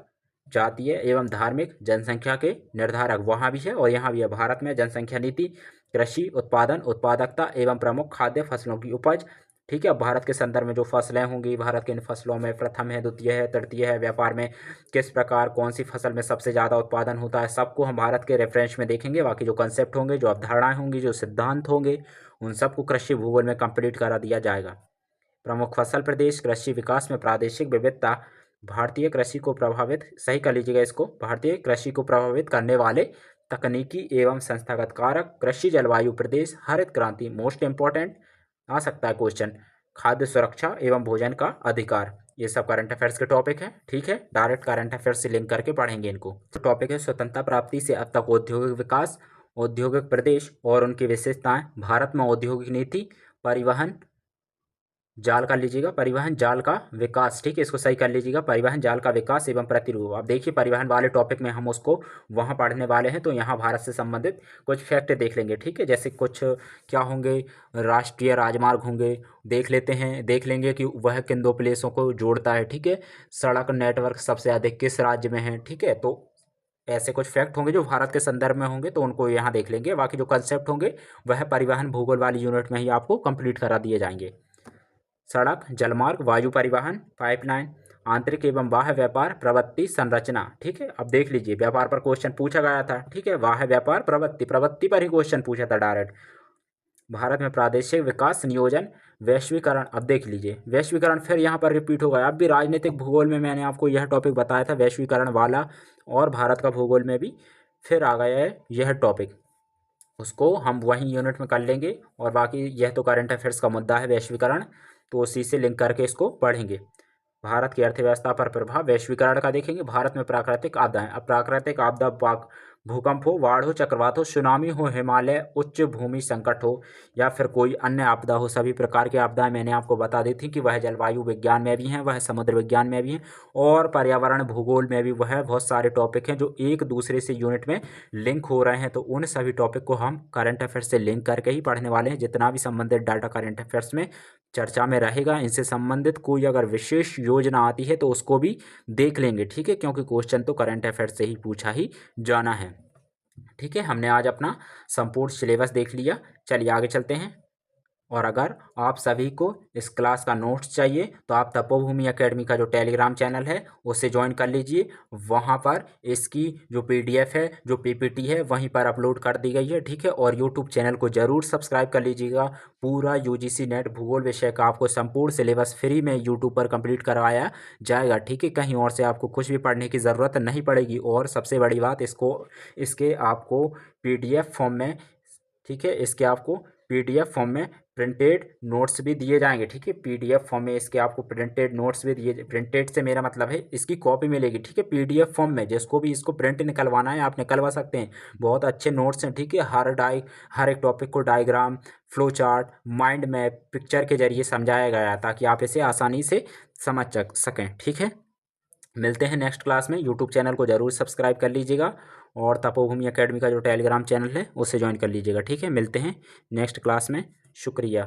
A: जातीय एवं धार्मिक, जनसंख्या के निर्धारक, वहाँ भी है और यहाँ भी है। भारत में जनसंख्या नीति, कृषि उत्पादन, उत्पादकता एवं प्रमुख खाद्य फसलों की उपज, ठीक है। अब भारत के संदर्भ में जो फसलें होंगी, भारत के इन फसलों में प्रथम है, द्वितीय है, तृतीय है, व्यापार में किस प्रकार कौन सी फसल में सबसे ज़्यादा उत्पादन होता है, सबको हम भारत के रेफरेंस में देखेंगे। बाकी जो कंसेप्ट होंगे, जो अवधारणाएं होंगी, जो सिद्धांत होंगे, उन सबको कृषि भूगोल में कंप्लीट करा दिया जाएगा। प्रमुख फसल प्रदेश, कृषि विकास में प्रादेशिक विविधता, भारतीय कृषि को प्रभावित, सही कर लीजिएगा इसको, भारतीय कृषि को प्रभावित करने वाले तकनीकी एवं संस्थागत कारक, कृषि जलवायु प्रदेश, हरित क्रांति, मोस्ट इंपॉर्टेंट आ सकता है क्वेश्चन, खाद्य सुरक्षा एवं भोजन का अधिकार, ये सब करंट अफेयर्स के टॉपिक हैं, ठीक है। डायरेक्ट करंट अफेयर्स से लिंक करके पढ़ेंगे इनको। तो टॉपिक है स्वतंत्रता प्राप्ति से अब तक औद्योगिक विकास, औद्योगिक प्रदेश और उनकी विशेषताएं, भारत में औद्योगिक नीति, परिवहन जाल कर लीजिएगा, परिवहन जाल का विकास, ठीक है, इसको सही कर लीजिएगा, परिवहन जाल का विकास एवं प्रतिरूप। अब देखिए परिवहन वाले टॉपिक में हम उसको वहाँ पढ़ने वाले हैं, तो यहाँ भारत से संबंधित कुछ फैक्ट देख लेंगे, ठीक है, जैसे कुछ क्या होंगे, राष्ट्रीय राजमार्ग होंगे, देख लेते हैं, देख लेंगे कि वह किन दो प्लेसों को जोड़ता है, ठीक है, सड़क नेटवर्क सबसे अधिक किस राज्य में है, ठीक है। तो ऐसे कुछ फैक्ट होंगे जो भारत के संदर्भ में होंगे, तो उनको यहाँ देख लेंगे। बाकी जो कंसेप्ट होंगे वह परिवहन भूगोल वाली यूनिट में ही आपको कंप्लीट करा दिए जाएंगे। सड़क, जलमार्ग, वायु परिवहन, पाइपलाइन, आंतरिक एवं बाह्य व्यापार, प्रवृत्ति, संरचना, ठीक है। अब देख लीजिए व्यापार पर क्वेश्चन पूछा गया था, ठीक है, बाह्य व्यापार, प्रवृत्ति, प्रवृत्ति पर ही क्वेश्चन पूछा था डायरेक्ट। भारत में प्रादेशिक विकास नियोजन, वैश्वीकरण, अब देख लीजिए वैश्वीकरण फिर यहाँ पर रिपीट हो गया। अब भी राजनीतिक भूगोल में मैंने आपको यह टॉपिक बताया था वैश्वीकरण वाला, और भारत का भूगोल में भी फिर आ गया है यह टॉपिक, उसको हम वहीं यूनिट में कर लेंगे। और बाकी यह तो करंट अफेयर्स का मुद्दा है वैश्वीकरण, तो उसी से लिंक करके इसको पढ़ेंगे। भारत की अर्थव्यवस्था पर प्रभाव वैश्वीकरण का देखेंगे। भारत में प्राकृतिक आपदाएं, अब प्राकृतिक आपदा भूकंप हो, बाढ़ हो, चक्रवात हो, सुनामी हो, हिमालय उच्च भूमि संकट हो, या फिर कोई अन्य आपदा हो, सभी प्रकार की आपदाएं मैंने आपको बता दी थी कि वह जलवायु विज्ञान में भी हैं, वह समुद्र विज्ञान में भी हैं, और पर्यावरण भूगोल में भी वह बहुत सारे टॉपिक हैं जो एक दूसरे से यूनिट में लिंक हो रहे हैं। तो उन सभी टॉपिक को हम करंट अफेयर्स से लिंक करके ही पढ़ने वाले हैं। जितना भी संबंधित डाटा करंट अफेयर्स में चर्चा में रहेगा, इनसे संबंधित कोई अगर विशेष योजना आती है तो उसको भी देख लेंगे, ठीक है, क्योंकि क्वेश्चन तो करंट अफेयर्स से ही पूछा ही जाना है, ठीक है। हमने आज अपना संपूर्ण सिलेबस देख लिया। चलिए आगे चलते हैं। और अगर आप सभी को इस क्लास का नोट्स चाहिए तो आप तपोभूमि एकेडमी का जो टेलीग्राम चैनल है उसे ज्वाइन कर लीजिए। वहाँ पर इसकी जो पीडीएफ है, जो पीपीटी है, वहीं पर अपलोड कर दी गई है, ठीक है। और यूट्यूब चैनल को ज़रूर सब्सक्राइब कर लीजिएगा। पूरा यूजीसी नेट भूगोल विषय का आपको संपूर्ण सिलेबस फ्री में यूट्यूब पर कंप्लीट करवाया जाएगा, ठीक है। कहीं और से आपको कुछ भी पढ़ने की ज़रूरत नहीं पड़ेगी। और सबसे बड़ी बात, इसके आपको पीडीएफ फॉर्म में, ठीक है, इसके आपको पीडीएफ फॉर्म में प्रिंटेड नोट्स भी दिए जाएंगे, ठीक है। पीडीएफ फॉर्म में इसके आपको प्रिंटेड नोट्स भी दिए, प्रिंटेड से मेरा मतलब है इसकी कॉपी मिलेगी, ठीक है, पीडीएफ फॉर्म में। जिसको भी इसको प्रिंट निकलवाना है आप निकलवा सकते हैं। बहुत अच्छे नोट्स हैं, ठीक है। हर एक टॉपिक को diagram, flow chart, mind map, picture के जरिए समझाया गया है ताकि आप इसे आसानी से समझ सकें, ठीक है। मिलते हैं नेक्स्ट क्लास में। यूट्यूब चैनल को ज़रूर सब्सक्राइब कर लीजिएगा और तपोभूमि एकेडमी का जो टेलीग्राम चैनल है उसे ज्वाइन कर लीजिएगा, ठीक है। मिलते हैं नेक्स्ट क्लास में। शुक्रिया।